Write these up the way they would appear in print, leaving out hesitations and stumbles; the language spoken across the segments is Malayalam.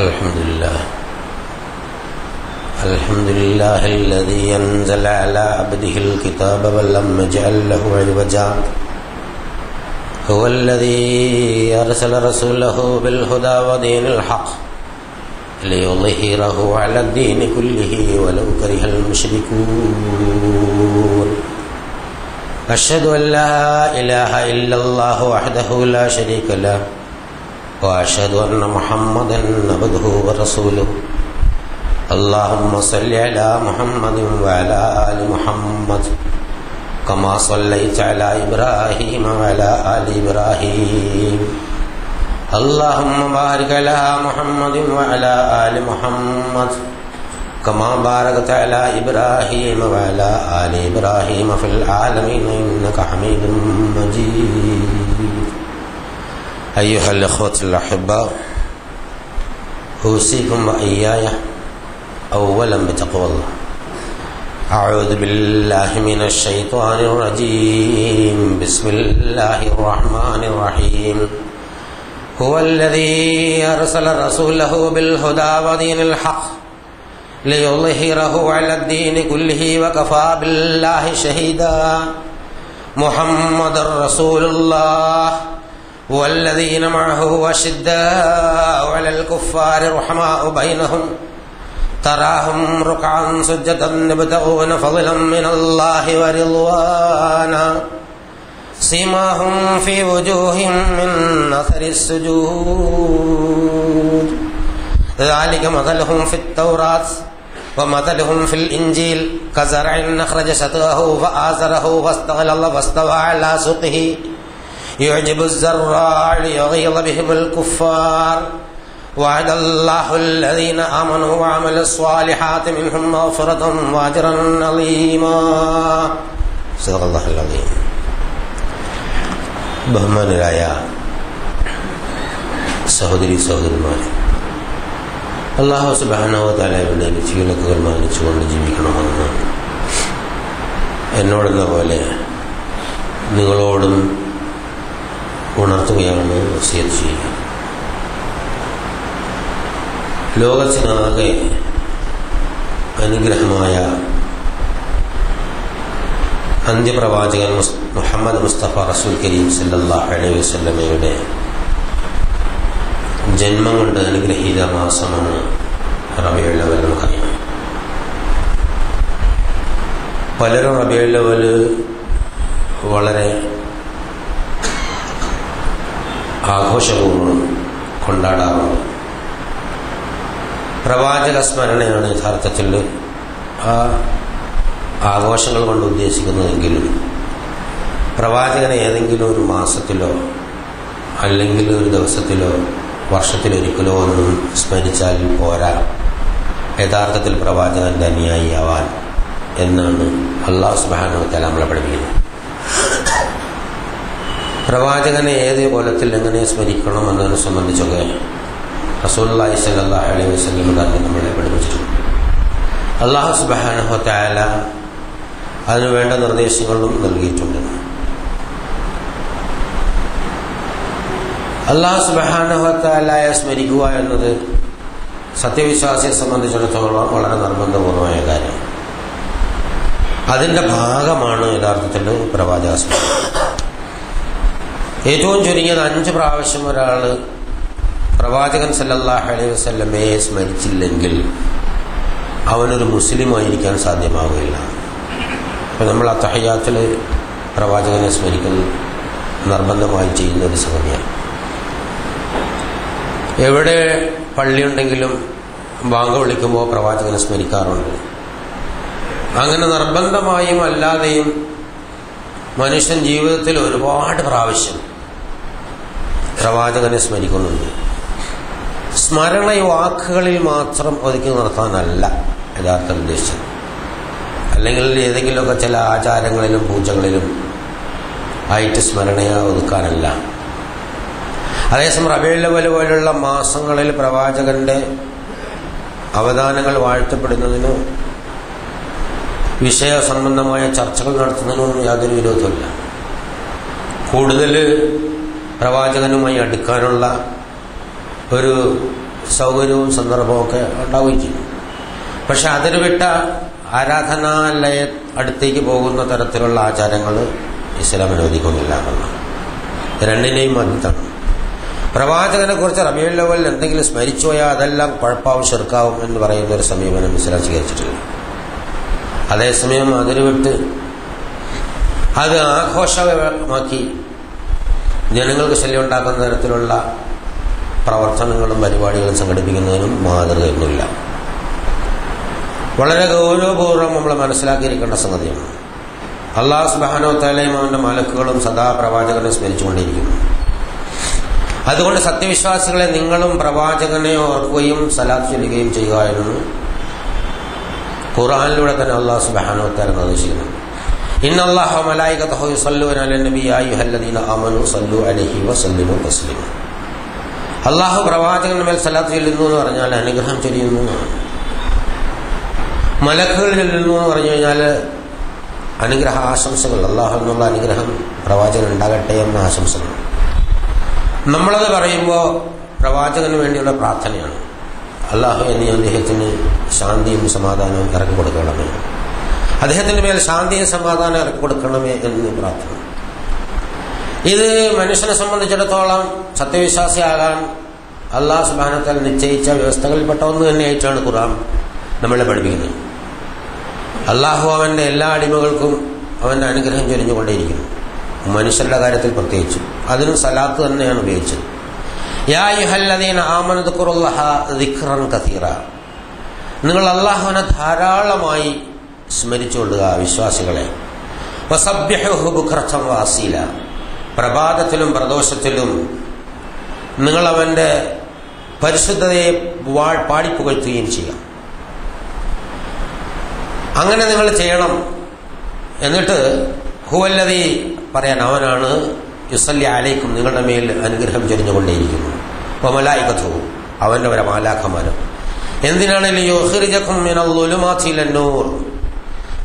الحمد لله الذي أنزل على عبده الكتاب ولم يجعل له عوجا هو الذي أرسل رسوله بالهدى ودين الحق ليظهره على الدين كله ولو كره المشركون أشهد أن لا إله إلا الله وحده لا شريك له وأشهد أن محمدا عبده ورسوله اللهم صل على محمد وعلى آل محمد كما صليت على إبراهيم وعلى آل إبراهيم اللهم بارك على محمد وعلى آل محمد كما باركت على إبراهيم وعلى آل إبراهيم في العالمين إنك حميد مجيد. أيها الأخوة الأحباء، أوصيكم وإياي أولا بتقوى الله. أعوذ بالله من الشيطان الرجيم. بسم الله الرحمن الرحيم. هو الذي أرسل رسوله بالهدى ودين الحق ليظهره على الدين كله وكفى بالله شهيدا. محمد رسول الله والذين معه أشداء على الكفار رحماء بينهم تراهم ركعا سجدا يبتغون فضلا من الله ورضوانا سيماهم في وجوههم من أثر السجود ذلك مثلهم في التوراة ومثلهم في الإنجيل كزرع أخرج شطأه فآزره فاستغلظ فاستوى على سوقه يعجب الزراع ليغيظ بهم الكفار وعد الله الذين آمنوا وعملوا الصالحات منهم مغفرة وأجرا عظيما. صدق الله العظيم. ബഹുമാനരായ സഹോദരി സഹോദരന്മാരെ, അല്ലാഹു സുബ്ഹാനഹു വ തആലയുടെ വിധിവിലക്കുകൾ മാനിച്ചുകൊണ്ട് ജീവിക്കണമെന്ന് എന്നോടെന്ന പോലെ നിങ്ങളോടും ഉണർത്തുകയാണ് വസിയത്ത് ചെയ്യുക. ലോകത്തിനാകെ അനുഗ്രഹമായ അന്ത്യപ്രവാചകൻ മുഹമ്മദ് മുസ്തഫ റസൂൽ കരീം സല്ലല്ലാഹു അലൈഹി വസല്ലമയുടെ ജന്മം കൊണ്ട് അനുഗ്രഹീത മാസമാണ് റബീഉൽ അവ്വൽ. നമുക്കറിയാം, പലരും റബീഉൽ അവ്വൽ വളരെ ആഘോഷപൂർവ്വം കൊണ്ടാടാറുണ്ട്. പ്രവാചക സ്മരണയാണ് യഥാർത്ഥത്തിൽ ആ ആഘോഷങ്ങൾ കൊണ്ട് ഉദ്ദേശിക്കുന്നതെങ്കിലും പ്രവാചകനെ ഏതെങ്കിലും ഒരു മാസത്തിലോ അല്ലെങ്കിൽ ഒരു ദിവസത്തിലോ വർഷത്തിലൊരിക്കലോ ഒന്നും സ്മരിച്ചാൽ പോരാ യഥാർത്ഥത്തിൽ പ്രവാചകന്റെ അനുയായിയാവാൻ എന്നാണ് അല്ലാഹു സുബ്ഹാനഹു വ തആല നമ്മളെ പഠിപ്പിക്കുന്നത്. പ്രവാചകനെ ഏത് കോലത്തിൽ എങ്ങനെ സ്മരിക്കണം എന്നതിനെ സംബന്ധിച്ചൊക്കെ റസൂലുള്ളാഹി സ്വല്ലല്ലാഹു അലൈഹി വസല്ലം നമ്മളെ പഠിപ്പിച്ചിട്ടുണ്ട്. അല്ലാഹു സുബ്ഹാനഹു വ തആല അതിനു വേണ്ട നിർദ്ദേശങ്ങളും നൽകിയിട്ടുണ്ട്. അല്ലാഹു സുബ്ഹാനഹു വ തആലയെ സ്മരിക്കുക എന്നത് സത്യവിശ്വാസിയെ സംബന്ധിച്ചിടത്തോളം വളരെ നിർബന്ധപൂർവമായ കാര്യമാണ്. അതിൻ്റെ ഭാഗമാണ് യഥാർത്ഥത്തിൽ പ്രവാചക സ്മരണ. ഏറ്റവും ചുരുങ്ങിയത് 5 പ്രാവശ്യം ഒരാൾ പ്രവാചകൻ സല്ലല്ലാഹു അലൈഹി വസല്ലമയെ സ്മരിച്ചില്ലെങ്കിൽ അവനൊരു മുസ്ലിമായിരിക്കാൻ സാധ്യമാവുകയില്ല. അപ്പം നമ്മൾ അത്തഹിയ്യാത്തിൽ പ്രവാചകനെ സ്മരിക്കുന്നത് നിർബന്ധമായി ചെയ്യുന്ന ഒരു സംഗതിയാണ്. എവിടെ പള്ളിയുണ്ടെങ്കിലും ബാങ്ക് വിളിക്കുമ്പോൾ പ്രവാചകനെ സ്മരിക്കാറുണ്ട്. അങ്ങനെ നിർബന്ധമായും അല്ലാതെയും മനുഷ്യൻ ജീവിതത്തിൽ ഒരുപാട് പ്രാവശ്യം പ്രവാചകനെ സ്മരിക്കുന്നുണ്ട്. സ്മരണ വാക്കുകളിൽ മാത്രം ഒതുക്കി നിർത്താനല്ല യഥാർത്ഥ ഉദ്ദേശിച്ചത്, അല്ലെങ്കിൽ ഏതെങ്കിലുമൊക്കെ ചില ആചാരങ്ങളിലും പൂജകളിലും ആയിട്ട് സ്മരണയെ ഒതുക്കാനല്ല. അതേസമയം റബീഉൽ അവ്വൽ പോലുള്ള മാസങ്ങളിൽ പ്രവാചകന്റെ അവദാനങ്ങൾ വാഴ്ത്തപ്പെടുന്നതിനോ വിഷയ സംബന്ധമായ ചർച്ചകൾ നടത്തുന്നതിനൊന്നും യാതൊരു വിരോധമില്ല. കൂടുതൽ പ്രവാചകനുമായി അടുക്കാനുള്ള ഒരു സൗകര്യവും സന്ദർഭവും ഒക്കെ ഉണ്ടാവുകയും ചെയ്യും. പക്ഷെ അതിന് വിട്ട ആരാധനാലയ അടുത്തേക്ക് പോകുന്ന തരത്തിലുള്ള ആചാരങ്ങൾ ഇസ്ലാം അനുവദിക്കുന്നില്ല എന്നുള്ളതാണ്. രണ്ടിനെയും മധ്യത്താണ്. പ്രവാചകനെ കുറിച്ച് റബീഉൽ അവ്വലിൽ എന്തെങ്കിലും സ്മരിച്ചു പോയാൽ അതെല്ലാം കുഴപ്പാവും ശിർക്കാവും എന്ന് പറയുന്ന ഒരു സമീപനം ഇസ്ലാം സ്വീകരിച്ചിട്ടില്ല. അതേസമയം അതിന് വിട്ട് അത് ആഘോഷമാക്കി ജനങ്ങൾക്ക് ശല്യം ഉണ്ടാക്കുന്ന തരത്തിലുള്ള പ്രവർത്തനങ്ങളും പരിപാടികളും സംഘടിപ്പിക്കുന്നതിനും മാതൃകയൊന്നുമില്ല. വളരെ ഗൗരവപൂർവ്വം നമ്മൾ മനസ്സിലാക്കിയിരിക്കേണ്ട സംഗതിയാണ്. അല്ലാഹു സുബ്ഹാനഹു വ തആലയും അവന്റെ മലക്കുകളും സദാ പ്രവാചകനെ സ്മരിച്ചുകൊണ്ടിരിക്കുന്നു. അതുകൊണ്ട് സത്യവിശ്വാസികളെ നിങ്ങളും പ്രവാചകനെ ഓർക്കുകയും സലാത്ത് ചൊല്ലുകയും ചെയ്യുക എന്ന് ഖുർആനിലൂടെ തന്നെ അല്ലാഹു സുബ്ഹാനഹു വ തആല നിർദ്ദേശിക്കുന്നു. ഇന്നല്ലാഹ വ മലായികതഹു യുസല്ലൂന അലൻ നബി യാ അയ്യുഹല്ലദീന ആമനൂ സല്ലു അലൈഹി വസല്ലിമു തസ്ലീമ. അല്ലാഹു പ്രവാചകന്റെ മേൽ സലാത്ത് ചൊല്ലുന്നു എന്ന് പറഞ്ഞാൽ അനുഗ്രഹം ചൊരിയുന്നു എന്നാണ്. മലക്കുകൾ ചൊല്ലുന്നു എന്ന് പറഞ്ഞു കഴിഞ്ഞാൽ അനുഗ്രഹ ആശംസകൾ, അല്ലാഹു എന്നുള്ള അനുഗ്രഹം പ്രവാചകൻ ഉണ്ടാകട്ടെ എന്ന ആശംസകൾ. നമ്മളത് പറയുമ്പോൾ പ്രവാചകന് വേണ്ടിയുള്ള പ്രാർത്ഥനയാണ്. അല്ലാഹു എന്നീ അദ്ദേഹത്തിന് ശാന്തിയും സമാധാനവും ഇറക്കി കൊടുക്കണമേ, അദ്ദേഹത്തിന്റെ മേൽ ശാന്തിയും സമാധാനം ഇറക്കി കൊടുക്കണമേ എന്ന് പ്രാർത്ഥന. ഇത് മനുഷ്യനെ സംബന്ധിച്ചിടത്തോളം സത്യവിശ്വാസിയാകാൻ അല്ലാഹു സുബ്ഹാനഹു വ തആല നിശ്ചയിച്ച വ്യവസ്ഥകളിൽപ്പെട്ട ഒന്ന് തന്നെയായിട്ടാണ് ഖുർആൻ നമ്മളെ പഠിപ്പിക്കുന്നത്. അല്ലാഹു അവന്റെ എല്ലാ അടിമകൾക്കും അവന്റെ അനുഗ്രഹം ചൊരിഞ്ഞുകൊണ്ടേയിരിക്കുന്നു, മനുഷ്യരുടെ കാര്യത്തിൽ പ്രത്യേകിച്ച്. അതിനും സലാത്ത് തന്നെയാണ് ഉപയോഗിച്ചത്. യാ അയ്യുഹല്ലദീന ആമനൂ ദുക്റുല്ലാഹ ദിക്റൻ കസീറ. നിങ്ങൾ അല്ലാഹുവിനെ ധാരാളമായി സ്മരിച്ചുകൊള്ളുക വിശ്വാസികളെ. വസബ്ബിഹുഹു ബുക്റതൻ വഅസീല. പ്രഭാതത്തിലും പ്രദോഷത്തിലും നിങ്ങൾ അവന്റെ പരിശുദ്ധതയെ പാടിപ്പുകഴ്ത്തുകയും ചെയ്യുക. അങ്ങനെ നിങ്ങൾ ചെയ്യണം. എന്നിട്ട് ഹുവല്ലദീ പറയാൻ, അവനാണ് യുസല്ലി അലൈക്കും, നിങ്ങളുടെ മേൽ അനുഗ്രഹം ചൊരിഞ്ഞുകൊണ്ടേയിരിക്കുന്നു. വമലായികതുഹു, അവന്റെ വരെ മാലാഖമാരും. എന്തിനാണ് ലിയുഖ്രിജകും മിനൽ ളുലുമാതി ഇലന്നൂർ,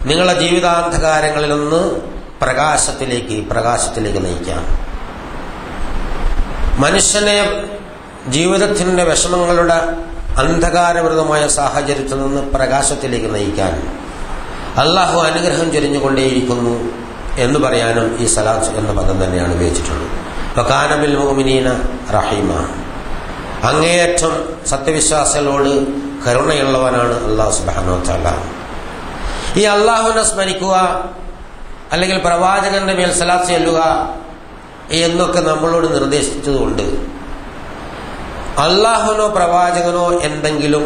നിങ്ങളുടെ ജീവിതാന്ധകാരങ്ങളിൽ നിന്ന് പ്രകാശത്തിലേക്ക് നയിക്കാം. മനുഷ്യനെ ജീവിതത്തിന്റെ വിഷമങ്ങളുടെ അന്ധകാരവൃതമായ സാഹചര്യത്തിൽ നിന്ന് പ്രകാശത്തിലേക്ക് നയിക്കാൻ അല്ലാഹു അനുഗ്രഹം ചൊരിഞ്ഞുകൊണ്ടേയിരിക്കുന്നു എന്ന് പറയാനും ഈ സലാത്ത് എന്ന പദം തന്നെയാണ് ഉപയോഗിച്ചിട്ടുള്ളത്. വകാന ബിൽ മുഅ്മിനീന റഹീമ. അങ്ങേയറ്റം സത്യവിശ്വാസികളോട് കരുണയുള്ളവനാണ് അല്ലാഹു സുബ്ഹാനഹു വ തആല. ഈ അല്ലാഹുവിനെ സ്മരിക്കുക അല്ലെങ്കിൽ പ്രവാചകന്റെ മേൽ സലാത്ത് ചൊല്ലുക എന്നൊക്കെ നമ്മളോട് നിർദ്ദേശിച്ചതുകൊണ്ട് അല്ലാഹുവിനോ പ്രവാചകനോ എന്തെങ്കിലും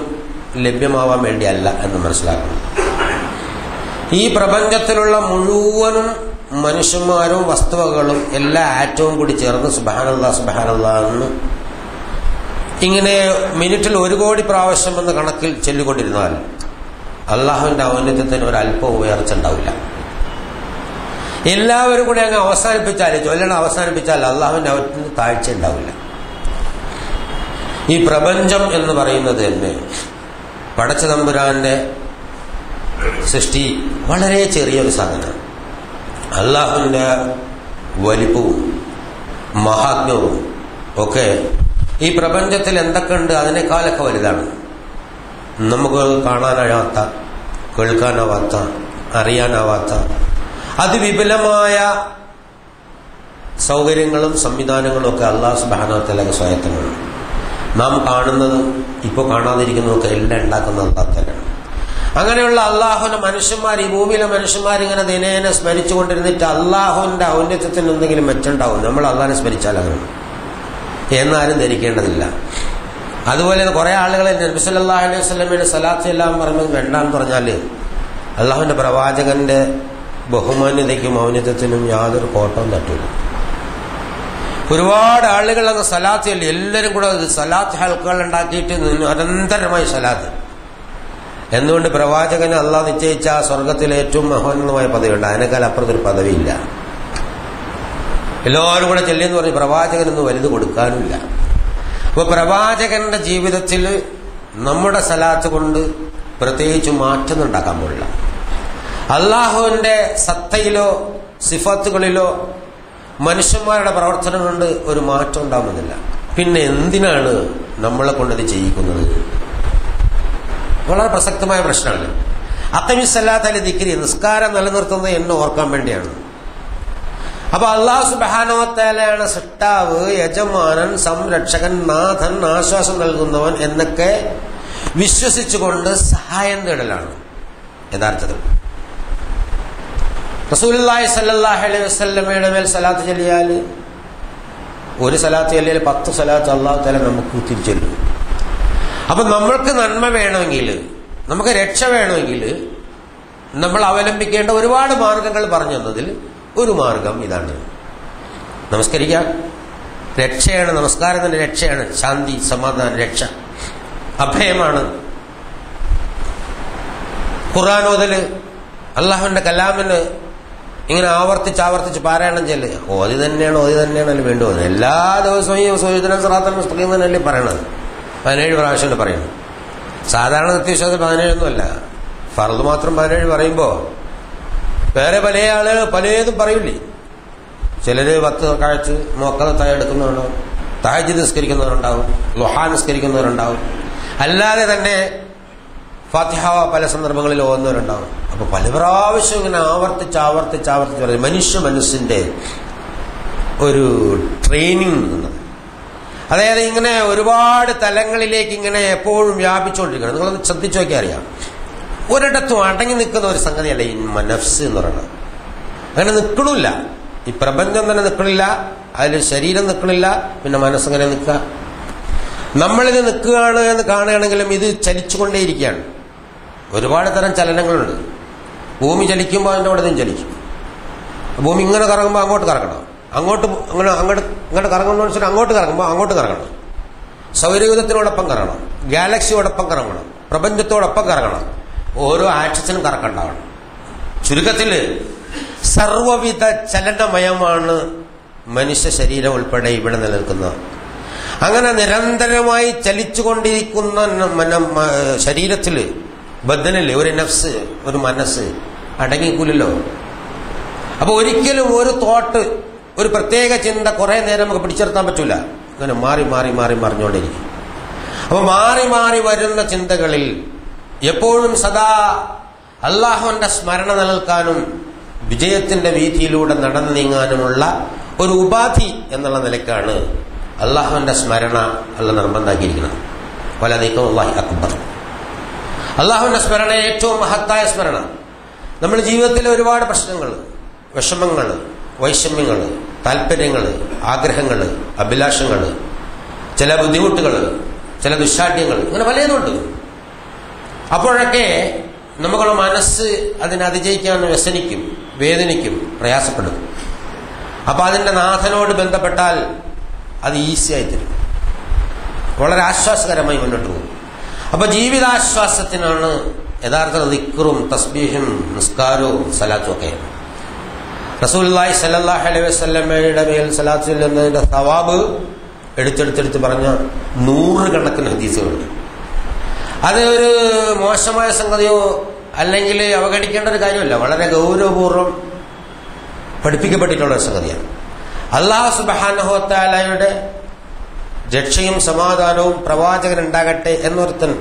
ലഭ്യമാവാൻ വേണ്ടിയല്ല എന്ന് മനസ്സിലാക്കണം. ഈ പ്രപഞ്ചത്തിലുള്ള മുഴുവനും മനുഷ്യന്മാരും വസ്തുവകളും എല്ലാ ആറ്റവും കൂടി ചേർന്ന് സുബ്ഹാനല്ലാഹ് സുബ്ഹാനല്ലാഹ് എന്ന് ഇങ്ങനെ മിനിറ്റിൽ 1 കോടി പ്രാവശ്യം എന്ന കണക്കിൽ ചൊല്ലിക്കൊണ്ടിരുന്നാൽ അള്ളാഹുവിന്റെ ഔന്നത്യത്തിന് ഒരല്പം ഉയർച്ച ഉണ്ടാവില്ല. എല്ലാവരും കൂടി അങ്ങ് അവസാനിപ്പിച്ചാൽ അള്ളാഹുവിന്റെ ഔന്നത്യത്തിന് താഴ്ച ഉണ്ടാവില്ല. ഈ പ്രപഞ്ചം എന്ന് പറയുന്നത് തന്നെ പടച്ച തമ്പുരാന്റെ സൃഷ്ടി വളരെ ചെറിയൊരു സാധനമാണ്. അള്ളാഹുവിന്റെ വലിപ്പവും മഹാത്മ്യവും ഒക്കെ ഈ പ്രപഞ്ചത്തിൽ എന്തൊക്കെ ഉണ്ട് അതിനേക്കാളൊക്കെ വലുതാണ്. നമുക്ക് കാണാനാവാത്ത, കേൾക്കാനാവാത്ത, അറിയാനാവാത്ത അതിവിപുലമായ സൗകര്യങ്ങളും സംവിധാനങ്ങളും ഒക്കെ അല്ലാഹു സുബ്ഹാനഹു വ തആല സ്വായത്തമാണ്. നാം കാണുന്നതും ഇപ്പോൾ കാണാതിരിക്കുന്നതൊക്കെ എല്ലാം ഉണ്ടാക്കുന്ന അല്ലാഹു തആലയാണ്. അങ്ങനെയുള്ള അള്ളാഹുവിന്റെ മനുഷ്യന്മാർ, ഈ ഭൂമിയിലെ മനുഷ്യന്മാരിങ്ങനെ ദിനേന സ്മരിച്ചു കൊണ്ടിരുന്നിട്ട് അള്ളാഹുവിന്റെ ഔന്നത്യത്തിന് എന്തെങ്കിലും മെച്ചുണ്ടാവും നമ്മൾ അള്ളാഹിനെ സ്മരിച്ചാൽ അങ്ങനെ എന്നാരും ധരിക്കേണ്ടതില്ല. അതുപോലെ കുറെ ആളുകൾ നബി സല്ലല്ലാഹു അലൈഹി വസല്ലമയുടെ സലാത്ത് എല്ലാം പറയുന്നത് വേണ്ടാന്ന് പറഞ്ഞാൽ അള്ളാഹുവിന്റെ പ്രവാചകന്റെ ബഹുമാന്യതയ്ക്കും ഔന്നത്യത്തിനും യാതൊരു കോട്ടവും തട്ടില്ല. ഒരുപാട് ആളുകൾ അങ്ങ് സലാത്ത് ചൊല്ലി, എല്ലാവരും കൂടെ സലാത്ത് ഹൽക്കകൾ ഉണ്ടാക്കിയിട്ട് നിരന്തരമായി സലാത്ത്. എന്തുകൊണ്ട്? പ്രവാചകന് അള്ളാഹ് നിശ്ചയിച്ച ആ സ്വർഗത്തിലെ ഏറ്റവും മഹോന്നതമായ പദവിയുണ്ട്, അതിനേക്കാൾ അപ്പുറത്തൊരു പദവിയില്ല. എല്ലാവരും കൂടെ ചെല്ലിയെന്ന് പറഞ്ഞ് പ്രവാചകനൊന്നും വലുത് കൊടുക്കാനുമില്ല. അപ്പൊ പ്രവാചകന്റെ ജീവിതത്തിൽ നമ്മുടെ സലാത്ത് കൊണ്ട് പ്രത്യേകിച്ച് മാറ്റം ഉണ്ടാക്കാൻ പോലുള്ള അള്ളാഹുവിന്റെ സത്തയിലോ സിഫത്തുകളിലോ മനുഷ്യന്മാരുടെ പ്രവർത്തനം കൊണ്ട് ഒരു മാറ്റം ഉണ്ടാകുന്നില്ല. പിന്നെ എന്തിനാണ് നമ്മളെ കൊണ്ടത് ചെയ്യിക്കുന്നത്? വളരെ പ്രസക്തമായ പ്രശ്നമാണ്. അഖിമിസ്സലാത്ത ദിക്രി, നിസ്കാരം നിലനിർത്തുന്നത് എന്നെ ഓർക്കാൻ വേണ്ടിയാണ്. അപ്പൊ അല്ലാഹു സുബ്ഹാനഹു വ തആലയാണ് സൃഷ്ടാവ്, യജമാനൻ, സംരക്ഷകൻ, നാഥൻ, ആശ്വാസം നൽകുന്നവൻ എന്നൊക്കെ വിശ്വസിച്ചുകൊണ്ട് സഹായം തേടലാണ് യഥാർത്ഥത്തിൽ. റസൂലുള്ളാഹി സ്വല്ലല്ലാഹു അലൈഹി വസല്ലമയുടെ മേൽ സലാത്ത് ചൊല്ലിയാൽ, ഒരു സലാത്ത് ചൊല്ലിയാൽ 10 സലാത്ത് അല്ലാഹു തആല നമുക്ക് തിരിച്ചൊല്ലും. അപ്പൊ നമ്മൾക്ക് നന്മ വേണമെങ്കിൽ, നമുക്ക് രക്ഷ വേണമെങ്കിൽ നമ്മൾ അവലംബിക്കേണ്ട ഒരുപാട് മാർഗങ്ങൾ പറഞ്ഞു തന്നതിൽ ഒരു മാർഗം ഇതാണ്. നമസ്കരിക്കാം. രക്ഷയാണ്, നമസ്കാരം തന്നെ രക്ഷയാണ്. ശാന്തി, സമാധാനം, രക്ഷ, അഭയമാണ്. ഖുർആൻ ഓതല്, അള്ളാഹുവിന്റെ കലാമിന് ഇങ്ങനെ ആവർത്തിച്ച് പാരായണം ചെല്ലുക. ഓതി തന്നെയാണല്ലോ വേണ്ടത്. എല്ലാ ദിവസവും ഈ സുഹൃത്തിനും സിറാത്തൽ മുസ്തഖീം തന്നെയല്ലേ പറയണത്. 17 പ്രാവശ്യം പറയണം. സാധാരണ നിത്യവിശ്വാസത്തിൽ 17 ഫർദ് മാത്രം 17 പറയുമ്പോൾ വേറെ പല ആളുകൾ പലതും പറയില്ലേ. ചിലര് 10 കാഴ്ച മുഅക്കദത്തായി എടുക്കുന്നവരുണ്ടാവും, തഹജ്ജുദ് നിസ്കരിക്കുന്നവരുണ്ടാവും, ളുഹാ നിസ്കരിക്കുന്നവരുണ്ടാവും, അല്ലാതെ തന്നെ ഫാത്തിഹ പല സന്ദർഭങ്ങളിൽ ഓതുന്നവരുണ്ടാവും. അപ്പൊ പല പ്രാവശ്യം ഇങ്ങനെ ആവർത്തിച്ച് പറയും. മനുഷ്യ മനസ്സിന്റെ ഒരു ട്രെയിനിങ് എന്നത്, അതായത് ഇങ്ങനെ ഒരുപാട് തലങ്ങളിലേക്ക് ഇങ്ങനെ എപ്പോഴും വ്യാപിച്ചുകൊണ്ടിരിക്കണം. നിങ്ങളൊന്ന് ശ്രദ്ധിച്ചു നോക്കിയാൽ അറിയാം. ഒരിടത്തും അടങ്ങി നിൽക്കുന്ന ഒരു സംഗതിയല്ല ഈ നഫ്സ് എന്ന് പറയുന്നത്. അങ്ങനെ നിൽക്കണില്ല. ഈ പ്രപഞ്ചം തന്നെ നിൽക്കണില്ല, അതിൽ ശരീരം നിൽക്കണില്ല, പിന്നെ മനസ്സിങ്ങനെ നിൽക്കുക. നമ്മളിത് നിൽക്കുകയാണ് എന്ന് കാണുകയാണെങ്കിലും ഇത് ചലിച്ചുകൊണ്ടേയിരിക്കുകയാണ്. ഒരുപാട് തരം ചലനങ്ങളുണ്ട്. ഭൂമി ചലിക്കുമ്പോൾ അതിൻ്റെ കൂടെ ഇതും ചലിക്കും. ഭൂമി ഇങ്ങനെ കറങ്ങുമ്പോൾ അങ്ങോട്ട് കറങ്ങണം, ഇങ്ങോട്ട് കറങ്ങുന്ന വെച്ചാൽ അങ്ങോട്ട് കറങ്ങുമ്പോൾ അങ്ങോട്ട് കറങ്ങണം. സൗരയൂഥത്തിനോടൊപ്പം കറങ്ങണം, ഗാലക്സിയോടൊപ്പം കറങ്ങണം, പ്രപഞ്ചത്തോടൊപ്പം കറങ്ങണം. ഓരോ ആക്സിസിനും കറക്കണ്ടാവണം. ചുരുക്കത്തിൽ സർവവിധ ചലനമയമാണ് മനുഷ്യ ശരീരം ഉൾപ്പെടെ ഇവിടെ നിലനിൽക്കുന്നത്. അങ്ങനെ നിരന്തരമായി ചലിച്ചുകൊണ്ടിരിക്കുന്ന ശരീരത്തിൽ, ബദനില് ഒരു നഫ്സ്, ഒരു മനസ്സ് അടങ്ങിക്കൂലല്ലോ. അപ്പൊ ഒരിക്കലും ഒരു തോട്ട്, ഒരു പ്രത്യേക ചിന്ത കുറെ നേരം നമുക്ക് പിടിച്ചെടുത്താൻ പറ്റൂല. അങ്ങനെ മാറി മറിഞ്ഞുകൊണ്ടിരിക്കും. അപ്പൊ മാറി വരുന്ന ചിന്തകളിൽ എപ്പോഴും സദാ അള്ളാഹുവിന്റെ സ്മരണ നിലനിൽക്കാനും വിജയത്തിന്റെ വീഥിയിലൂടെ നടന്നു നീങ്ങാനുമുള്ള ഒരു ഉപാധി എന്നുള്ള നിലയ്ക്കാണ് അള്ളാഹുവിന്റെ സ്മരണ അല്ല നിർബന്ധമാക്കിയിരിക്കുന്നത്. വലദിക്റുല്ലാഹി അക്ബർ. അള്ളാഹുവിന്റെ സ്മരണ ഏറ്റവും മഹത്തായ സ്മരണ. നമ്മൾ ജീവിതത്തിലെ ഒരുപാട് പ്രശ്നങ്ങൾ, വിഷമങ്ങൾ, വൈഷമ്യങ്ങൾ, താല്പര്യങ്ങൾ, ആഗ്രഹങ്ങൾ, അഭിലാഷങ്ങൾ, ചില ബുദ്ധിമുട്ടുകൾ, ചില ദുശ്ശാഠ്യങ്ങൾ, ഇങ്ങനെ പലതുണ്ട്. അപ്പോഴൊക്കെ നമ്മുടെ മനസ്സ് അതിനെ അതിജയിക്കാൻ വ്യസനിക്കും, വേദനിക്കും, പ്രയാസപ്പെടും. അപ്പൊ അതിന്റെ നാഥനോട് ബന്ധപ്പെട്ടാൽ അത് ഈസിയായി തരും, വളരെ ആശ്വാസകരമായി മുന്നോട്ട് പോകും. അപ്പൊ ജീവിതാശ്വാസത്തിനാണ് യഥാർത്ഥ ദിക്റും തസ്ബീഹും നിസ്കാരവും സലാത്തും ഒക്കെ. റസൂലുള്ളാഹി സ്വല്ലല്ലാഹു അലൈഹി വസല്ലമയുടെ മേൽ സലാത്ത് ചൊല്ലുന്നതിന്റെ സവാബ് എടുത്തെടുത്ത് പറഞ്ഞ 100 കണക്കിന് ഹദീസുകളുണ്ട്. അത് ഒരു മോശമായ സംഗതിയോ അല്ലെങ്കിൽ അവഗണിക്കേണ്ട ഒരു കാര്യമല്ല, വളരെ ഗൗരവപൂർവ്വം പഠിപ്പിക്കപ്പെട്ടിട്ടുള്ള ഒരു സംഗതിയാണ്. അല്ലാഹു സുബ്ഹാനഹു വ തആലയുടെ രക്ഷയും സമാധാനവും പ്രവാചകനുണ്ടാകട്ടെ എന്നൊരുത്തൻ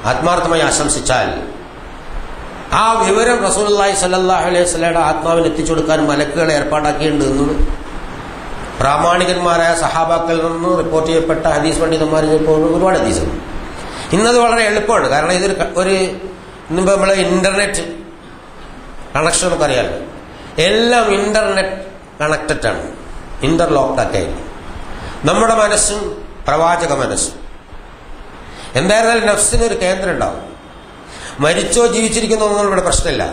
ആത്മാർത്ഥമായി ആശംസിച്ചാൽ ആ വിവരം റസൂലുള്ളാഹി സ്വല്ലല്ലാഹു അലൈഹി വസല്ലമയുടെ ആത്മാവിന് എത്തിച്ചു കൊടുക്കാൻ മലക്കുകളെ ഏർപ്പാടാക്കിയിട്ടുണ്ട് എന്നത് പ്രാമാണികന്മാരായ സഹാബാക്കളിൽ നിന്ന് റിപ്പോർട്ട് ചെയ്യപ്പെട്ട ഹദീസ് പണ്ഡിതന്മാർ ഒരുപാട് ഹദീസുണ്ട്. ഇന്നത് വളരെ എളുപ്പമാണ്. കാരണം ഇതൊരു ഇന്നിപ്പോൾ നമ്മൾ ഇന്റർനെറ്റ് കണക്ഷൻ നമുക്കറിയാമല്ലോ. എല്ലാം ഇന്റർനെറ്റ് കണക്റ്റഡ് ആണ്, ഇന്റർലോക്ഡൊക്കെ. നമ്മുടെ മനസ്സും പ്രവാചക മനസ്സും എന്തായിരുന്നാലും നഫ്സിനൊരു കേന്ദ്രം ഉണ്ടാവും. മരിച്ചോ ജീവിച്ചിരിക്കുന്നോ ഒന്നും ഇവിടെ പ്രശ്നമില്ല.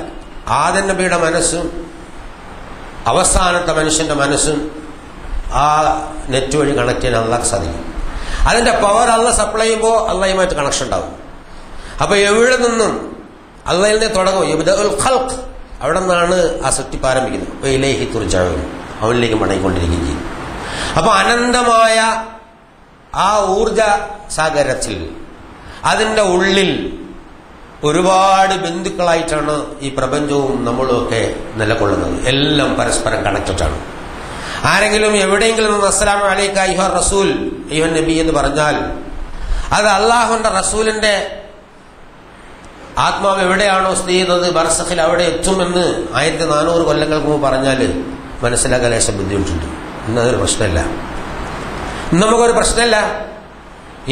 ആദം നബിയുടെ മനസ്സും അവസാനത്തെ മനുഷ്യന്റെ മനസ്സും ആ നെറ്റ് വഴി കണക്ട് ചെയ്യാൻ അള്ളാഹ്ക്ക് സാധിക്കും. അതിന്റെ പവർ അള്ളാഹ് സപ്ലൈ ചെയ്യുമ്പോൾ അള്ളാഹുമായിട്ട് കണക്ഷൻ ഉണ്ടാവും. അപ്പൊ എവിടെ നിന്നും അള്ളാഹിൽ നിന്ന് തുടങ്ങും. യബ്ദഉൽ ഖൽഖ്, അവിടെ നിന്നാണ് ആ സൃഷ്ടിപ്പ് ആരംഭിക്കുന്നത്. അപ്പൊ ഇലൈഹി തുർജഊൻ, അവനിലേക്ക് മടങ്ങിക്കൊണ്ടിരിക്കുകയും ചെയ്യും. അപ്പൊ അനന്തമായ ആ ഊർജ സാഗരത്തിൽ അതിന്റെ ഉള്ളിൽ ഒരുപാട് ബന്ധുക്കളായിട്ടാണ് ഈ പ്രപഞ്ചവും നമ്മളും ഒക്കെ നിലകൊള്ളുന്നത്. എല്ലാം പരസ്പരം കണക്റ്റഡ് ആണ്. ആരെങ്കിലും എവിടെയെങ്കിലും അസ്സലാമു അലൈക അയ്യുഹ റസൂൽ, അയ്യുഹ നബി എന്ന് പറഞ്ഞാൽ അത് അള്ളാഹുവിന്റെ റസൂലിന്റെ ആത്മാവ് എവിടെയാണോ സ്ഥിതി ചെയ്യുന്നത് ബർസഖിൽ അവിടെ എത്തുമെന്ന് 1400 കൊല്ലങ്ങൾക്ക് മുമ്പ് പറഞ്ഞാൽ മനസ്സിലാക്കാൻ ലേശം ബുദ്ധിമുട്ടുണ്ട്. ഇന്നതൊരു പ്രശ്നമല്ല. ഇന്ന് നമുക്കൊരു പ്രശ്നമല്ല.